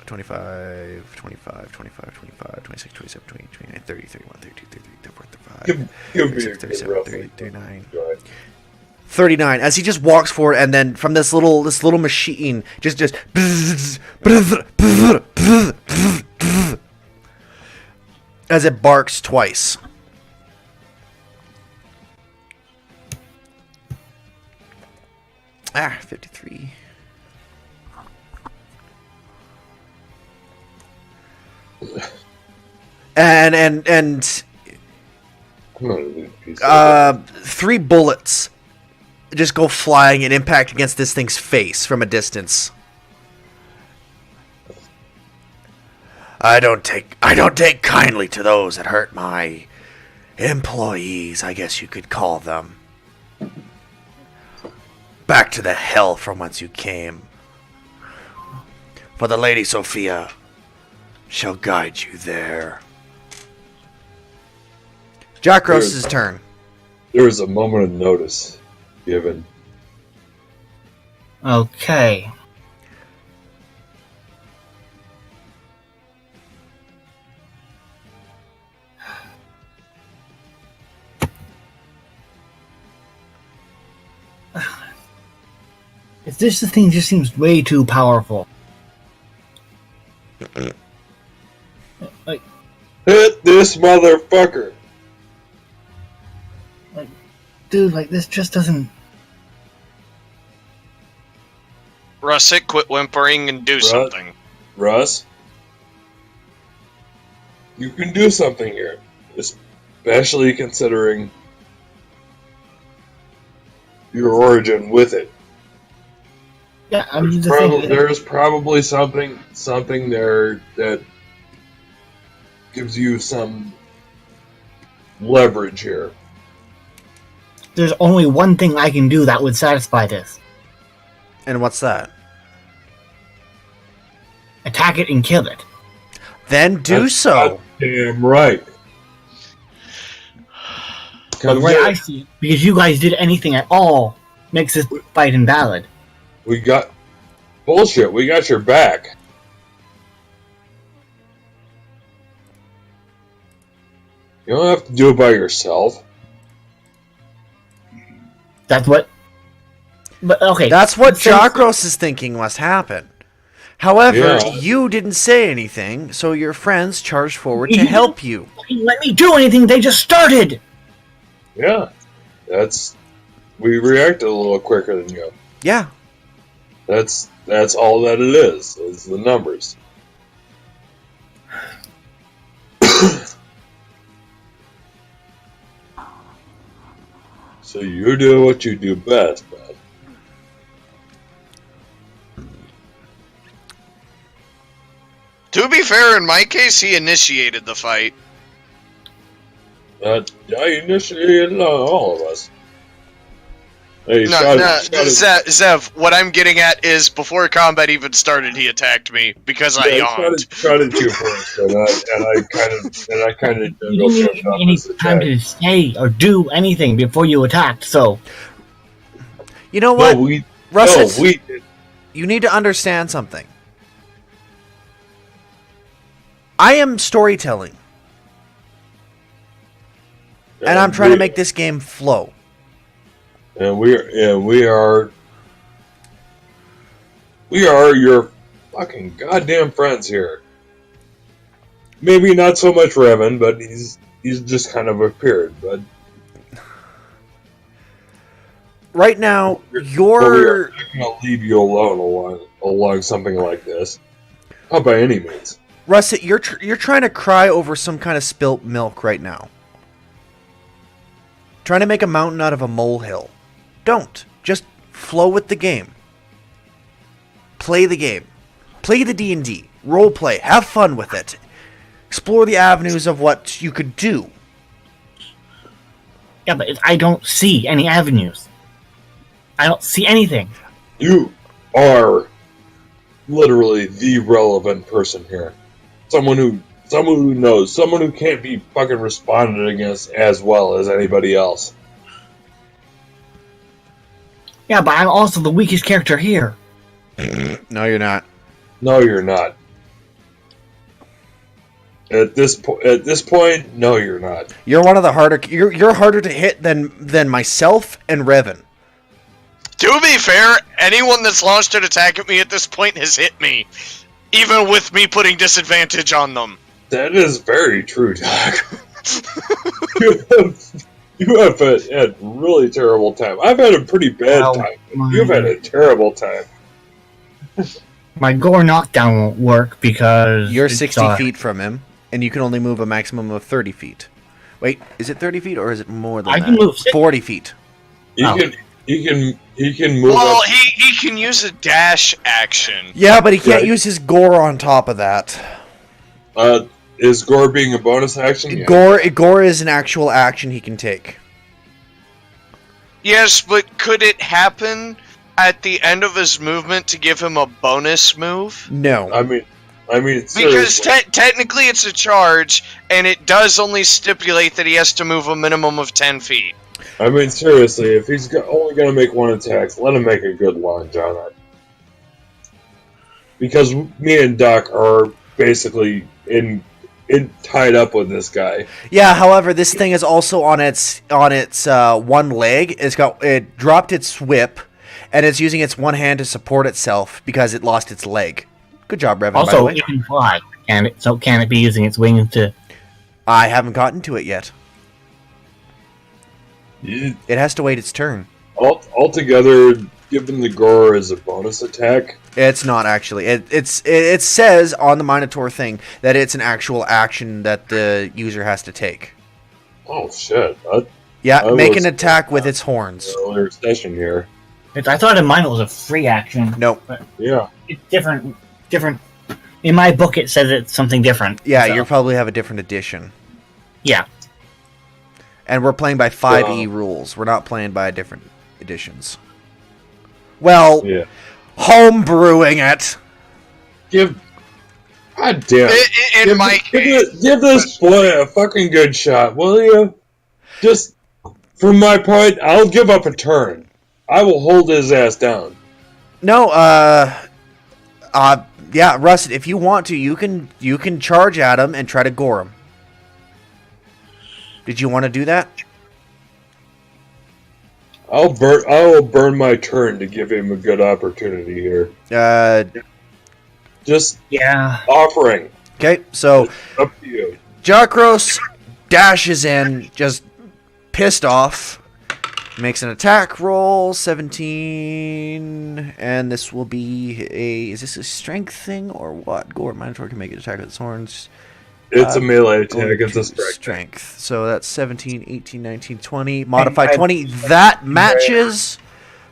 25, 25, 25, 25, 26, 27, 28, 29, 30, 31, 32, 33, 34, 35, Give me 36, a 37, rough 38, 39. Go ahead. 39 as he just walks forward, and then from this little machine just as it barks twice. Ah, 53. And I'm gonna lose a piece of 3 bullets just go flying and impact against this thing's face from a distance. I don't take kindly to those that hurt my employees, I guess you could call them. Back to the hell from whence you came. For the Lady Sophia shall guide you there. Jack Rose's turn. There was a moment of notice given. Okay. This thing just seems way too powerful. Like, Hit this motherfucker! dude, like, this just doesn't... Russet, quit whimpering and do something. Russ? You can do something here. Especially considering your origin with it. Yeah, I'm just There's probably something there that gives you some leverage here. There's only one thing I can do that would satisfy this. And what's that? Attack it and kill it. Then do That's so. Damn right. But the way I see it, because you guys did anything at all, makes this fight invalid. We got bullshit. We got your back. You don't have to do it by yourself. That's what... But, okay. That's what since- Jakros is thinking must happen. However, Yeah. you didn't say anything, so your friends charged forward to You help you. didn't let me do anything, they just started! Yeah. We reacted a little quicker than you. Yeah. That's all that it is the numbers. So you do what you do best, man. To be fair, in my case, he initiated the fight. I initiated all of us. Hey, No, Zev, what I'm getting at is before combat even started, he attacked me because I yawned. Shot at you first, and I kind of You didn't even have any time to say or do anything before you attacked, so... You know No, what? we Russet, did. you need to understand something. I am storytelling. And I'm trying to make this game flow. And we are your fucking goddamn friends here. Maybe not so much Revan, but he's just kind of appeared. But right now, we are you're not going to leave you alone along something like this. Not by any means. Russet. You're trying to cry over some kind of spilt milk right now. Trying to make a mountain out of a molehill. Don't. Just flow with the game. Play the game. Play the D&D. Role play. Have fun with it. Explore the avenues of what you could do. Yeah, but I don't see any avenues. I don't see anything. You are literally the relevant person here. Someone who knows. Someone who can't be fucking responded against as well as anybody else. Yeah, but I'm also the weakest character here. No, you're not. No, you're not. At this point, no, you're not. You're one of the harder. You're harder to hit than myself and Revan. To be fair, anyone that's launched an attack at me at this point has hit me, even with me putting disadvantage on them. That is very true, Doc. you have had really terrible time. I've had a pretty bad time. You've had a terrible time. My gore knockdown won't work because You're it's, 60 feet from him, and you can only move a maximum of 30 feet. Wait, is it 30 feet or is it more than I that? can move 40 feet. He can move. Well, up. he can use a dash action. Yeah, but he can't Right. use his gore on top of that. Is Gore being a bonus action? Yeah. Gore is an actual action he can take. Yes, but could it happen at the end of his movement to give him a bonus move? No. I mean, Because seriously. technically it's a charge, and it does only stipulate that he has to move a minimum of 10 feet. I mean, seriously, if he's only going to make one attack, let him make a good lunge on it. Because me and Doc are basically tied up with this guy. Yeah, however, this thing is also on its one leg. It dropped its whip, and it's using its one hand to support itself because it lost its leg. Good job, Revan. by the also way. it can fly. So can it be using its wings to? I haven't gotten to it yet. You, It has to wait its turn. altogether, giving the Gore as a bonus attack. It's not actually. It says on the Minotaur thing that it's an actual action that the user has to take. Oh shit! Yeah, I make was- an attack with its horns. Earlier session here. I thought in mine it was a free action. Nope. Yeah. It's different. In my book, it says it's something different. Yeah, so, you probably have a different edition. yeah. And we're playing by 5e rules. We're not playing by different editions. Well, Yeah. homebrewing it. God damn. In my case, give this boy a fucking good shot, will you? Just from my point, I'll give up a turn. I will hold his ass down. No, yeah, Russet, if you want to, you can charge at him and try to gore him. Did you want to do that? I will burn my turn to give him a good opportunity here. Just Yeah. offering. Okay, so Up to you. Jakros dashes in, just pissed off. Makes an attack roll, 17, and this will be is this a strength thing or what? Gore Minotaur can make an attack with its horns. It's a melee Going attack. It's to a strike. strength. So that's 17, 18, 19, 20. Modified 20. That matches.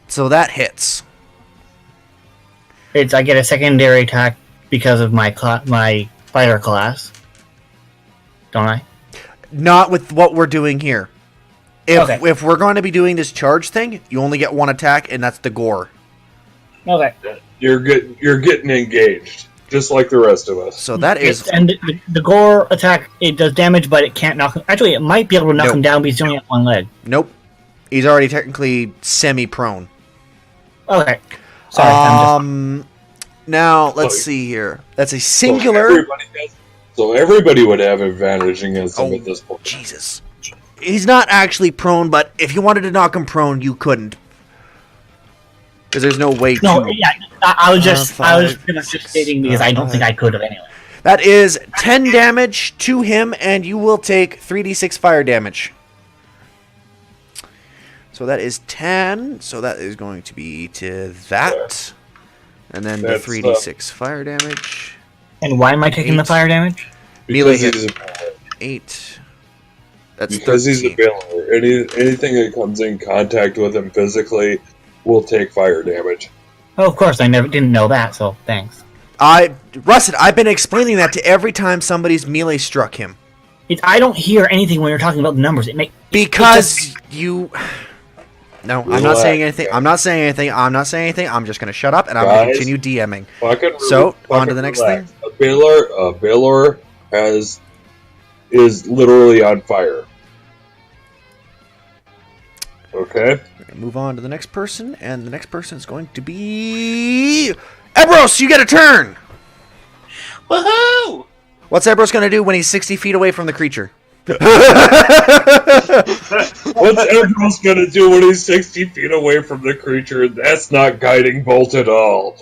So that hits. I get a secondary attack because of my my fighter class. Don't I? Not with what we're doing here. Okay. If we're going to be doing this charge thing, you only get one attack, and that's the gore. Okay. You're getting engaged, just like the rest of us. So that is And the gore attack, it does damage, but it can't knock him. Actually, it might be able to knock Nope. him down, but he's only on one leg. nope. He's already technically semi-prone. Okay. Sorry, I'm Now let's Oh, see here. That's a So singular. everybody would have advantage against him Oh, at this point. Jesus. He's not actually prone, but if you wanted to knock him prone, you couldn't. Because there's no way no, to. yeah, I was just, I was five, pretty much just stating because I don't think I could have anyway. That is 10 damage to him, and you will take 3d6 fire damage. So that is 10. So that is going to be to that. And then the That's, 3d6 fire damage. And why am I taking the 8. fire damage? Melee Because hit. he's a 8. That's because 13. he's a bailiff. Anything that comes in contact with him physically will take fire damage. Oh, of course, I didn't know that, so thanks. Russet, I've been explaining that to every time somebody's melee struck him. I don't hear anything when you're talking about the numbers. Because you... No, I'm not Relax, saying anything. guys. I'm not saying anything. I'm not saying anything. I'm just going to shut up, and I'm going to Guys. continue DMing. So on to the next thing. A bailiff is literally on fire. Okay. We're going to move on to the next person, and the next person is going to be... Ebros, you get a turn! Woohoo! What's Ebros going to do when he's 60 feet away from the creature? What's Ambrose gonna do when he's 60 feet away from the creature? That's not guiding bolt at all.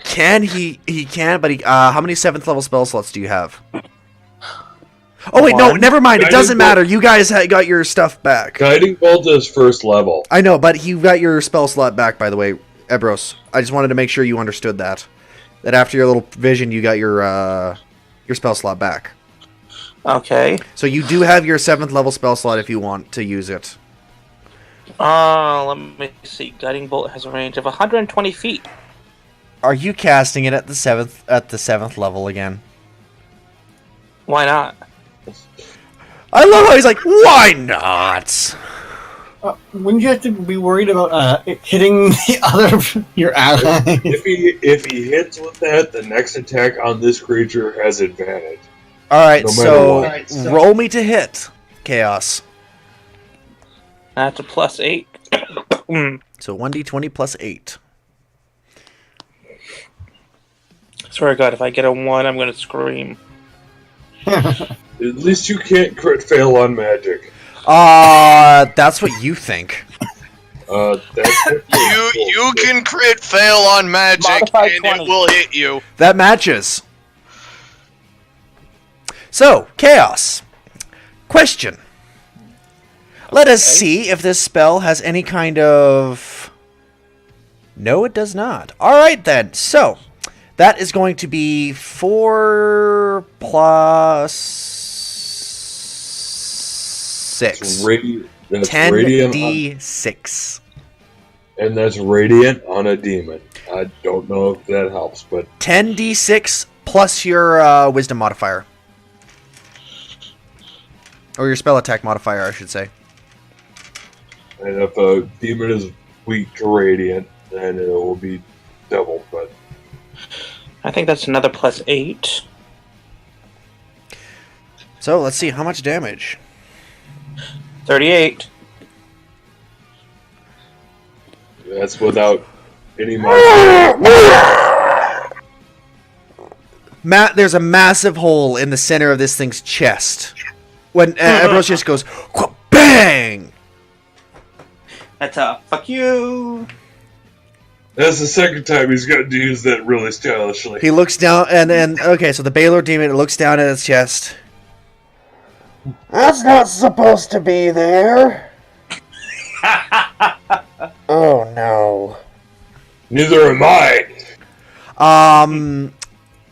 Can he can, but how many 7th level spell slots do you have? Oh wait, no, One. never mind. It Guiding doesn't bolt. matter. You guys got your stuff back. Guiding bolt is first level. I know, but you got your spell slot back, by the way, Ebros. I just wanted to make sure you understood that. That after your little vision, you got your spell slot back. Okay. So you do have your 7th level spell slot if you want to use it. Let me see. Guiding bolt has a range of 120 feet. Are you casting it at the 7th level again? Why not? I love how he's like, why not? Wouldn't you have to be worried about it hitting the other your ally? If he hits with that, the next attack on this creature has advantage. All right, No matter so what. roll me to hit, Chaos. That's a +8. So 1d20 plus 8. Swear to God, if I get a 1, I'm gonna scream. At least you can't crit fail on magic. That's what you think. That's You can crit fail on magic Modified and 20. it will hit you. That matches. So, Chaos. Question. Let us see if this spell has any kind of... No, it does not. Alright then, so... That is going to be 4 plus 6. That's radiant 10d6. and that's radiant on a demon. I don't know if that helps, but 10d6 plus your wisdom modifier. Or your spell attack modifier, I should say. and if a demon is weak to radiant, then it will be doubled. But I think that's another +8. So, let's see, how much damage? 38. that's without any modifier. There's a massive hole in the center of this thing's chest. When Ebros just goes, bang! That's a fuck you. That's the second time he's gotten to use that really stylishly. He looks down, and then, okay, so the Baylor demon looks down at his chest. That's not supposed to be there. Oh no. Neither am I.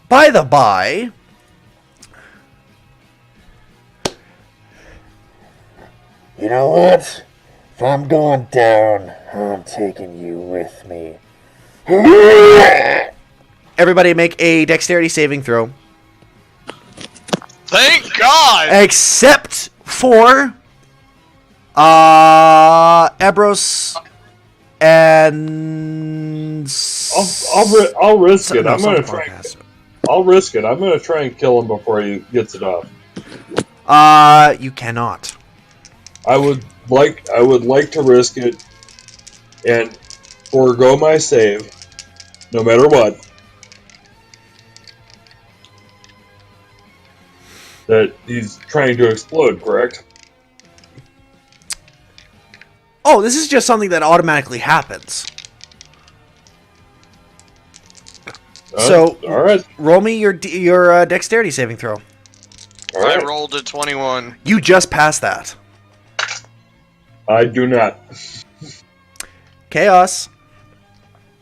By the by, You know what? If I'm going down, I'm taking you with me. everybody make a dexterity saving throw. Thank God! Except for Ebros and I'll risk it. No, I'm gonna something try. podcast. I'll risk it. I'm gonna try and kill him before he gets it off. You cannot. I would like to risk it, and forego my save, no matter what. That he's trying to explode, correct? Oh, this is just something that automatically happens. So, alright. roll me your dexterity saving throw. Alright. I rolled a 21. You just passed that. I do not. Chaos.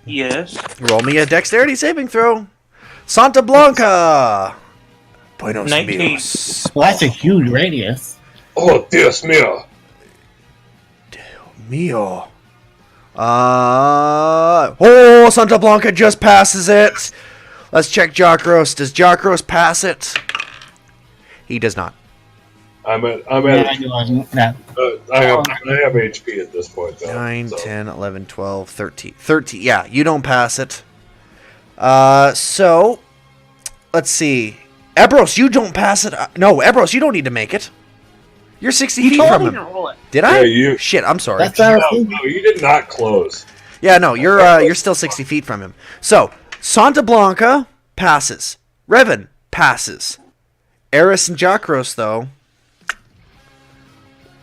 Yes. Roll me a dexterity saving throw. Santa Blanca. Buenos 19. Dios. Well, that's a huge radius. Oh, Dios mío. Mio. Oh, Santa Blanca just passes it. Let's check Jocros. Does Jocros pass it? He does not. I'm at Yeah, he wasn't. No. I have HP at this point, though. 9, so. 10, 11, 12, 13. 13. Yeah, you don't pass it. So, let's see. Ebros, you don't pass it. No, Ebros, you don't need to make it. You're 60 feet from him. Did I? Yeah, you. Shit, I'm sorry. That's what I was No, thinking. no, you did not close. Yeah, no, you're still 60 feet from him. So, Santa Blanca passes. Revan passes. Eris and Jocros, though.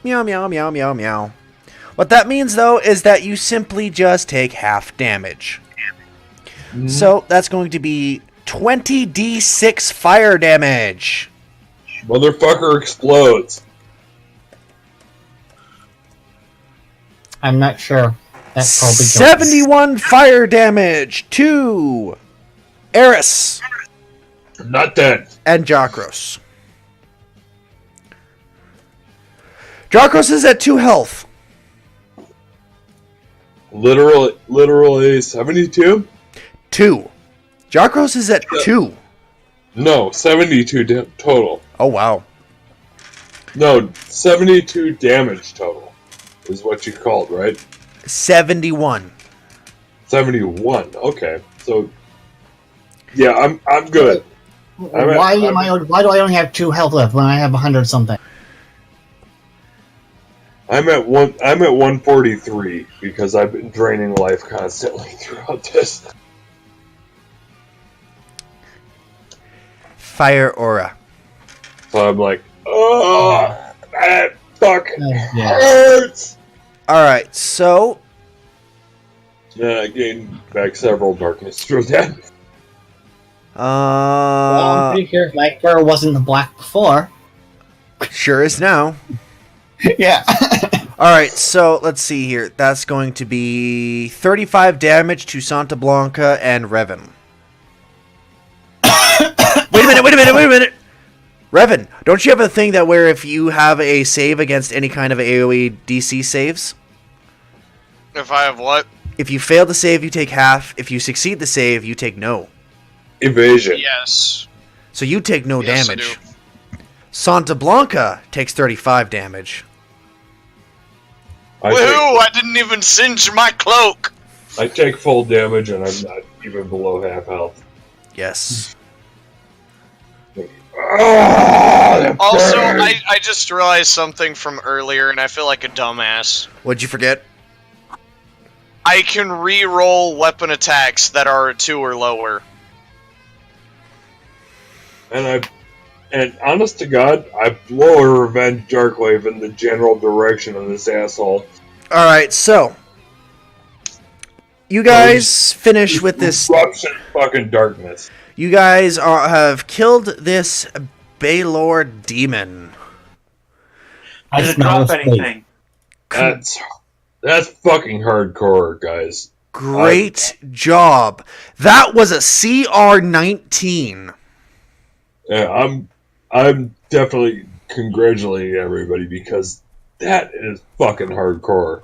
Meow, meow, meow, meow, meow. What that means, though, is that you simply just take half damage. So, that's going to be 20d6 fire damage. Motherfucker explodes. I'm not sure. That probably counts. 71 fire damage to Eris Not dead. and Jocros. Jocros is at 2 health. Literally 72? 2. Jocros is at 2. No, 72 total. Oh, wow. No, 72 damage total is what you called, right? 71. 71. Okay, so yeah, I'm good. Why do I only have 2 health left when I have 100 something? I'm at 143 because I've been draining life constantly throughout this. Fire aura. So I'm like, oh, that fuck Yeah. hurts. Alright, so Yeah, I gained back several darkness through that. Well, I'm pretty sure my fur wasn't black before. sure is now. Yeah. Alright, so let's see here. That's going to be 35 damage to Santa Blanca and Revan. Wait a minute! Revan, don't you have a thing that where if you have a save against any kind of AoE DC saves, If I have what? if you fail the save, you take half. If you succeed the save, you take no. Evasion. Yes. So you take no Yes, I damage. Santa Blanca takes 35 damage. Woohoo! I didn't even singe my cloak! I take full damage and I'm not even below half health. Yes. Also, I just realized something from earlier, and I feel like a dumbass. What'd you forget? I can re-roll weapon attacks that are a 2 or lower. And honest to God, I blow a revenge Darkwave in the general direction of this asshole. Alright, so you guys finish with this. Disruption fucking darkness. You guys have killed this Baylor demon. I Did it smell drop the state. anything? That's fucking hardcore, guys. Great job. That was a CR19. Yeah, I'm definitely congratulating everybody because that is fucking hardcore.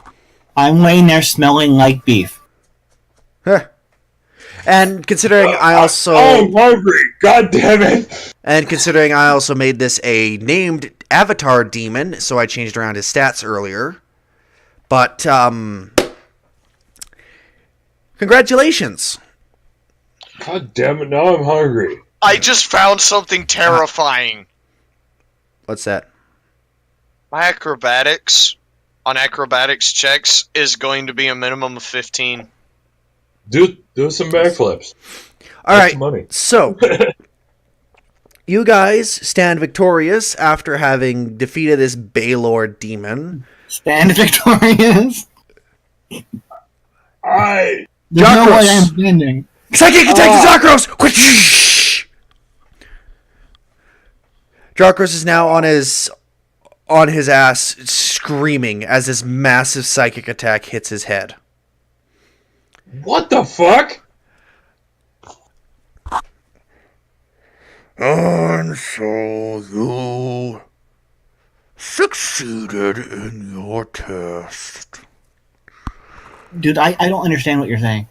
I'm laying there smelling like beef. Huh. And considering I also I'm hungry. God damn it. and considering I also made this a named avatar demon, so I changed around his stats earlier. But congratulations. God damn it. Now I'm hungry. I just found something terrifying. What's that? My acrobatics on acrobatics checks is going to be a minimum of 15. Do some backflips. All Make right. some money. So, you guys stand victorious after having defeated this Baylord demon. Stand victorious. I There's no way Jakros. I'm standing. Psychic attack to Jakros! Jakros is now on his ass, screaming as this massive psychic attack hits his head. what the fuck? And so you succeeded in your test. Dude, I don't understand what you're saying.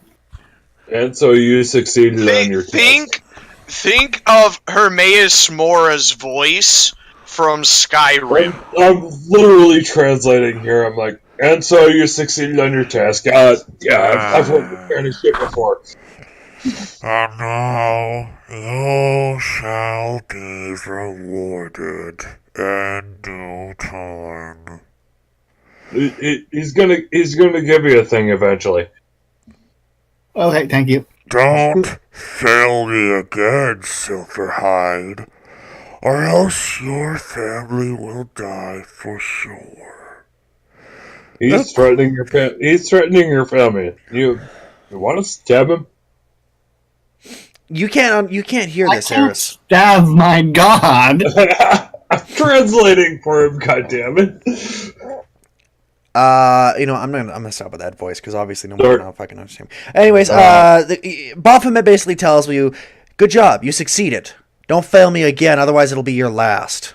And so you succeeded on your test. Think of Hermaeus Mora's voice from Skyrim. I'm literally translating here. I'm like, and so you succeeded on your task. Yeah, I've heard this kind of shit before. And now you shall be rewarded in due time. He's gonna give you a thing eventually. Okay, thank you. Don't fail me again, Silverhide, or else your family will die for sure. He's threatening your He's threatening your family. You want to stab him? You can't hear I this, can't Eris. stab my god. I'm translating for him. Goddammit. I'm gonna stop with that voice because obviously no Sure. one will fucking understand. Anyways, Baphomet basically tells you, "Good job, you succeeded. Don't fail me again, otherwise it'll be your last.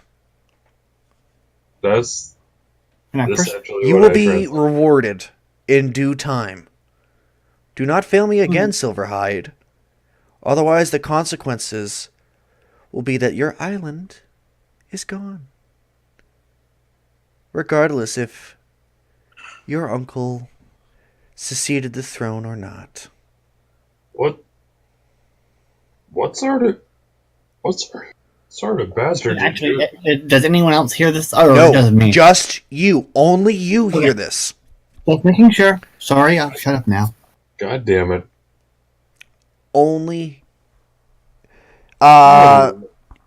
That's And I pers- essentially You what will I be translate. rewarded in due time. Do not fail me again, Silverhide. Otherwise, the consequences will be that your island is gone. Regardless if your uncle succeeded the throne or not." What sort of bastard? Actually, does anyone else hear this? Or No, does it me? just you. Only you hear this. Just making sure. Sorry, I'll shut up now. God damn it! Only. I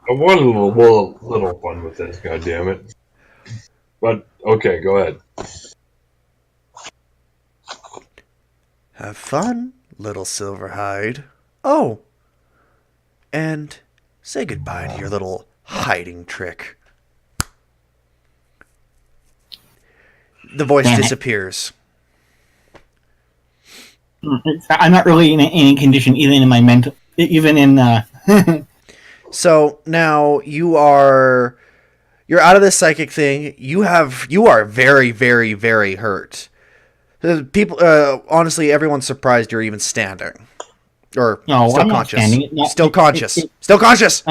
want a little fun with this. God damn it! But okay, go ahead. Have fun, little Silverhide. Oh, and say goodbye to your little hiding trick. The voice Damn it. disappears. I'm not really in any condition, even in my mental, even in. So now you're out of this psychic thing. You are very, very, very hurt. People, honestly, everyone's surprised you're even standing, or No, still I'm not conscious. standing. No, Still conscious. it- Still conscious.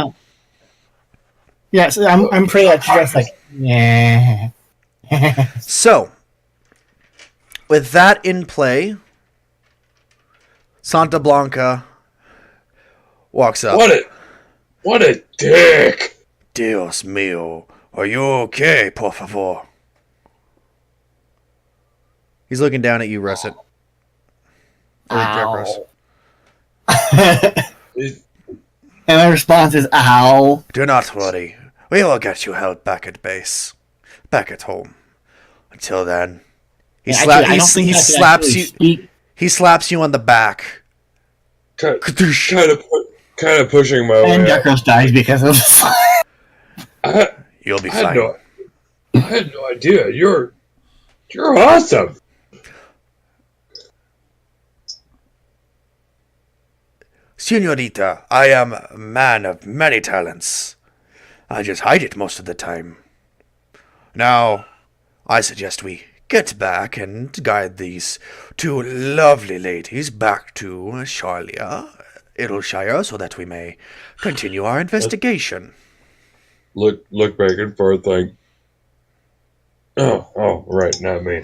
Yes, I'm pretty much just like, yeah. So, with that in play, Santa Blanca walks up. What a dick! Dios mío, are you okay, por favor? He's looking down at you, Russet. Or Jack Russ. It- And my response is, ow. Do not worry. We will get you help back at base. Back at home. Until then, He Actually, slaps I don't think I could slaps actually you. speak. He slaps you on the back. kind Kadoosh. of pushing my And way. Dekros dies because of the I you'll be had fine. I had no idea. You're awesome. Senorita, I am a man of many talents. I just hide it most of the time. Now, I suggest we get back and guide these two lovely ladies back to Charlia, Edelshire, so that we may continue our investigation. Look back and forth like, oh, right, not me.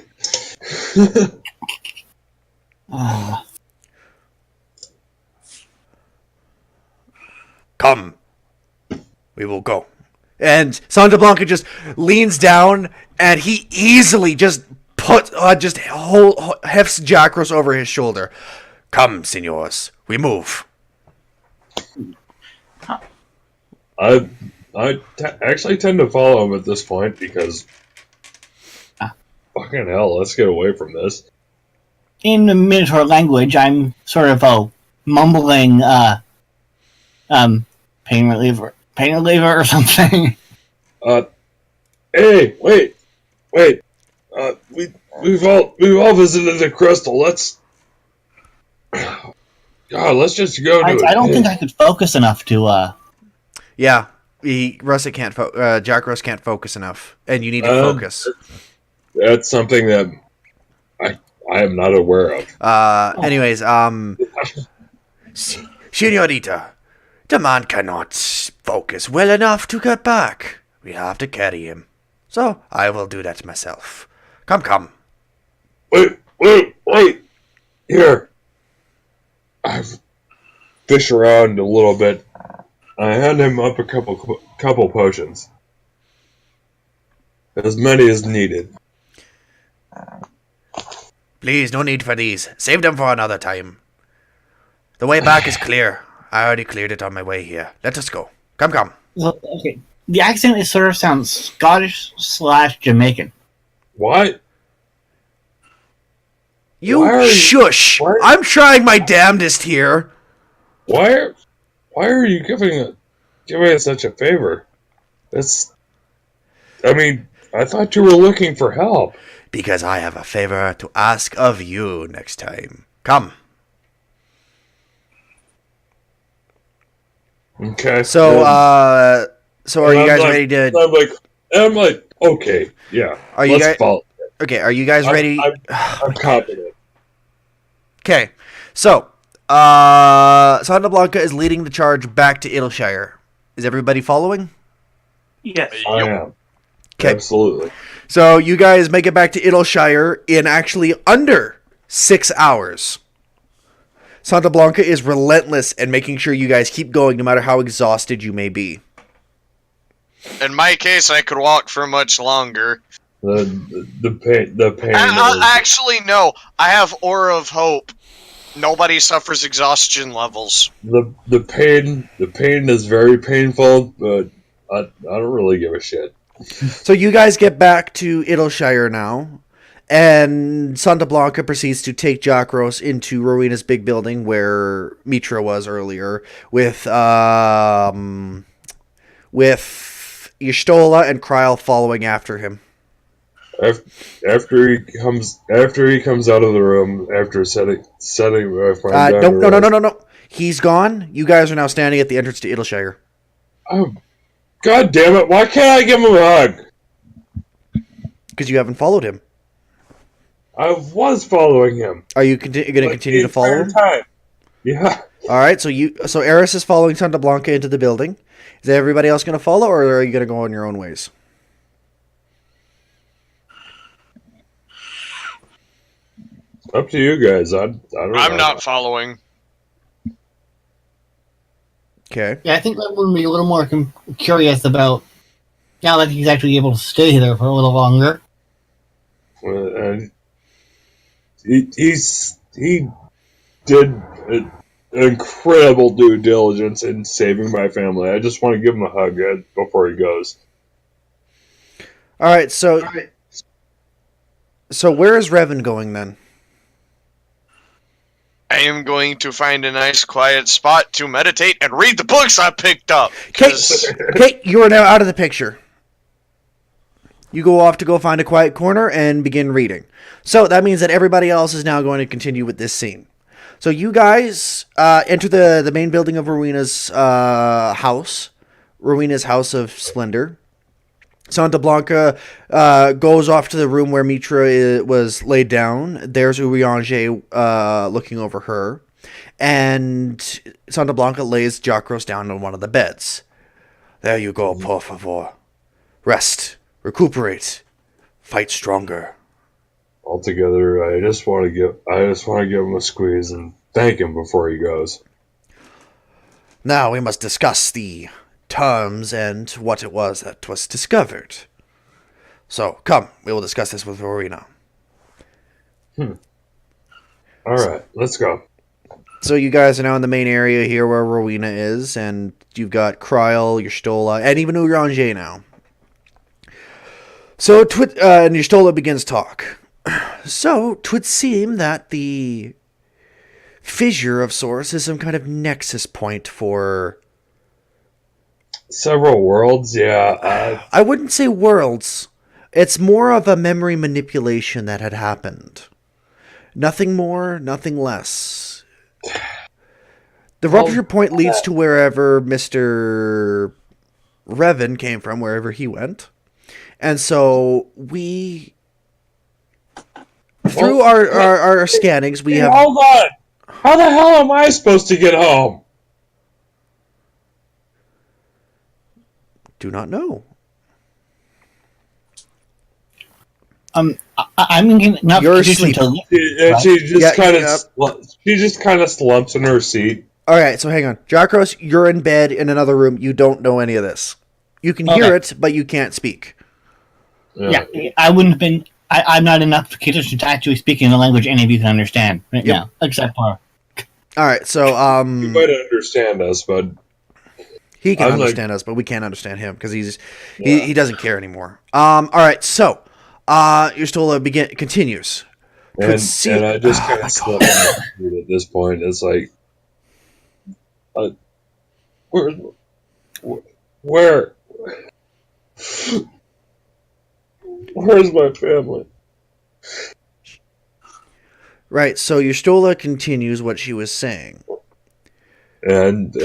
Come. We will go. And Santa Blanca just leans down, and he easily just hefts Jackros over his shoulder. Come, senors, we move. Actually tend to follow him at this point because fucking hell, let's get away from this. In the Minotaur language, I'm sort of mumbling, pain reliever or something. Hey, wait. We've all visited the crystal. Let's just go to it. I don't think I could focus enough to, Yeah, Russet can't. Jack Russ can't focus enough, and you need to focus. That's something that I am not aware of. Anyways, Senorita, the man cannot focus well enough to get back. We have to carry him. So I will do that myself. Come. Wait. Here. I've fished around a little bit. I hand him up a couple potions. As many as needed. Please, no need for these. Save them for another time. The way back is clear. I already cleared it on my way here. Let us go. Come. well, okay. The accent is sort of sounds Scottish/Jamaican. What? you Why are you- shush. why- I'm trying my damnedest here. Why are you giving us such a favor? I thought you were looking for help. Because I have a favor to ask of you next time. Come. Okay. So are you guys ready to? I'm like, okay, yeah. Are you let's guys- follow. Okay, are you guys ready? I'm confident. Okay, so Santa Blanca is leading the charge back to Idyllshire. Is everybody following? Yes. I am. 'Kay. Absolutely. So you guys make it back to Idyllshire in actually under 6 hours. Santa Blanca is relentless in making sure you guys keep going no matter how exhausted you may be. In my case, I could walk for much longer. The pain. Actually, no. I have Aura of Hope. Nobody suffers exhaustion levels. The pain is very painful, but I don't really give a shit. So you guys get back to Idyllshire now, and Santa Blanca proceeds to take Jakros into Rowena's big building where Mitra was earlier, with Y'shtola and Kryl following after him. After he comes out of the room after setting No. He's gone. You guys are now standing at the entrance to Idyllshire. Oh, God damn it! Why can't I give him a hug? Because you haven't followed him. I was following him. Are you going to continue to follow him? Time. Yeah. All right. So Eris is following Santa Blanca into the building. Is everybody else going to follow, or are you going to go on your own ways? Up to you guys. I don't know. I'm not following. Okay. Yeah, I think that would be a little more curious about now that he's actually able to stay there for a little longer. He did incredible due diligence in saving my family. I just want to give him a hug before he goes. All right. So where is Revan going then? I am going to find a nice quiet spot to meditate and read the books I picked up. 'cause- Okay, you are now out of the picture. You go off to go find a quiet corner and begin reading. So that means that everybody else is now going to continue with this scene. So you guys enter the main building of Rowena's house, Rowena's House of Splendor. Santa Blanca goes off to the room where Mitra was laid down. There's Urianger looking over her. And Santa Blanca lays Jakros down on one of the beds. There you go, por favor. Rest. Recuperate. Fight stronger. Altogether, I just want to give him a squeeze and thank him before he goes. Now we must discuss the terms and what it was that was discovered. So, come, we will discuss this with Rowena. All right, let's go. So you guys are now in the main area here where Rowena is, and you've got Kryl, Y'shtola, and even Urianger now. So, and Y'shtola begins talk. So, 'twould seem that the fissure of sorts is some kind of nexus point for... Several worlds, yeah. I wouldn't say worlds. It's more of a memory manipulation that had happened. Nothing more, nothing less. The rupture point leads to wherever Mr. Revan came from, wherever he went. And so we... Through our scannings, we have... Hold on! How the hell am I supposed to get home? Do not know. I'm not You're positioned to asleep. leave. She just Yeah, she just kind of slumps in her seat. Alright, so hang on. Jakros, you're in bed in another room. You don't know any of this. You can hear it, but you can't speak. Yeah, I wouldn't have been. I'm not enough condition to actually speak in a language any of you can understand right now, except for. Alright, so, You might understand us, but he can I'm understand us, but we can't understand him because he doesn't care anymore. Alright, so, Y'shtola continues. and I just kind of slip in my seat at this point. It's like, where's my family? Right, so Y'shtola continues what she was saying. And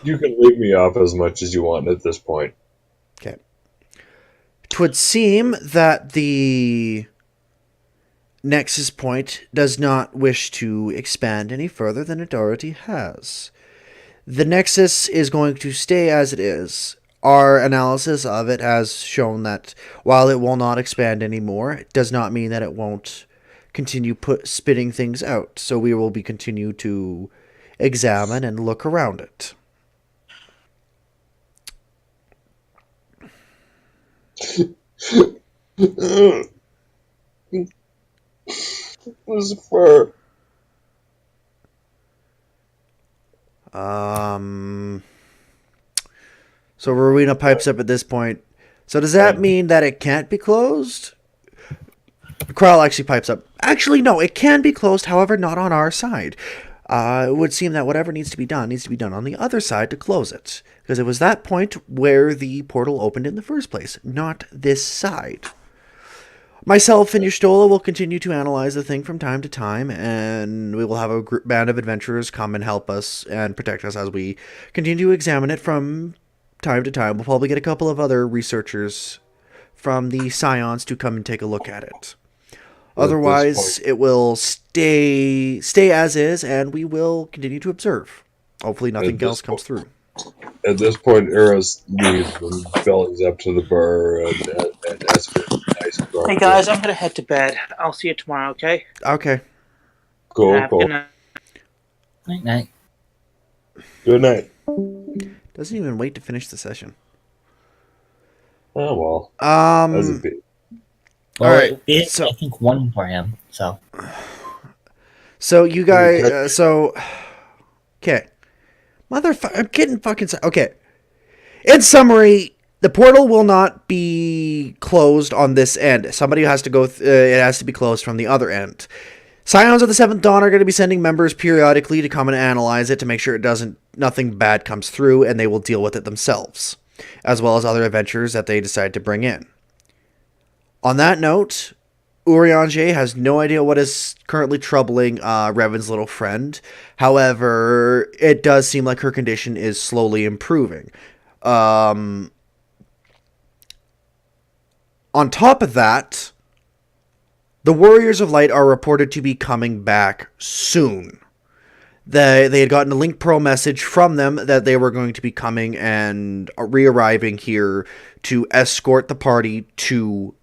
you can leave me off as much as you want at this point. Okay. 'Twould seem that the Nexus Point does not wish to expand any further than it already has. The Nexus is going to stay as it is. Our analysis of it has shown that while it will not expand anymore, it does not mean that it won't continue spitting things out. So we will continue to examine and look around it. Lucifer. So Rowena pipes up at this point. So does that mean that it can't be closed? Kryl actually pipes up. Actually, no, it can be closed, however, not on our side. It would seem that whatever needs to be done on the other side to close it. Because it was that point where the portal opened in the first place, not this side. Myself and Y'shtola will continue to analyze the thing from time to time, and we will have a band of adventurers come and help us and protect us as we continue to examine it from time to time. We'll probably get a couple of other researchers from the Scions to come and take a look at it. Otherwise, it will stay as is, and we will continue to observe. Hopefully nothing else comes through. At this point, Eris leaves and bellies up to the bar and asks for a nice drunk. Hey guys, I'm gonna head to bed. I'll see you tomorrow, okay? Okay. Cool. Good night. Night. Good night. Doesn't even wait to finish the session. Oh, well. As it be. Well, all right. It's, So I think 1 for him. So you guys, okay. Motherfucker, I'm getting fucking... Okay. In summary, the portal will not be closed on this end. Somebody has to go... it has to be closed from the other end. Scions of the Seventh Dawn are going to be sending members periodically to come and analyze it to make sure nothing bad comes through, and they will deal with it themselves, as well as other adventurers that they decide to bring in. On that note, Urianger has no idea what is currently troubling Revan's little friend. However, it does seem like her condition is slowly improving. On top of that, the Warriors of Light are reported to be coming back soon. They had gotten a Link Pro message from them that they were going to be coming and re-arriving here to escort the party to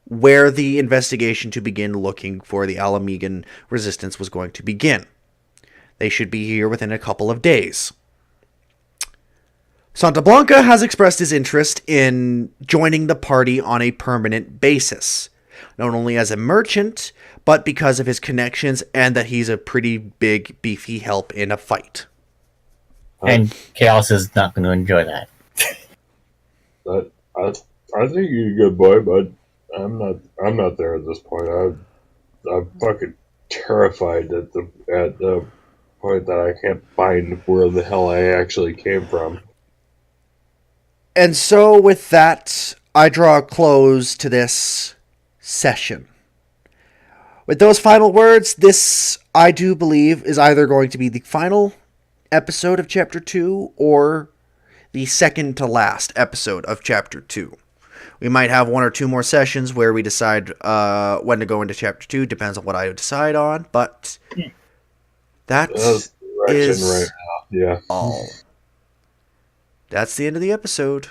where the investigation to begin looking for the Alamegan resistance was going to begin. They should be here within a couple of days. Santa Blanca has expressed his interest in joining the party on a permanent basis. not only as a merchant, but because of his connections and that he's a pretty big, beefy help in a fight. And Chaos is not going to enjoy that. I think you're a good boy, but I'm not there at this point. I'm fucking terrified at the point that I can't find where the hell I actually came from. And so, with that, I draw a close to this session. With those final words, this, I do believe, is either going to be the final episode of Chapter 2 or the second to last episode of Chapter 2. We might have one or two more sessions where we decide when to go into Chapter 2. Depends on what I decide on, but that That's the direction is right now. Yeah. all. That's the end of the episode.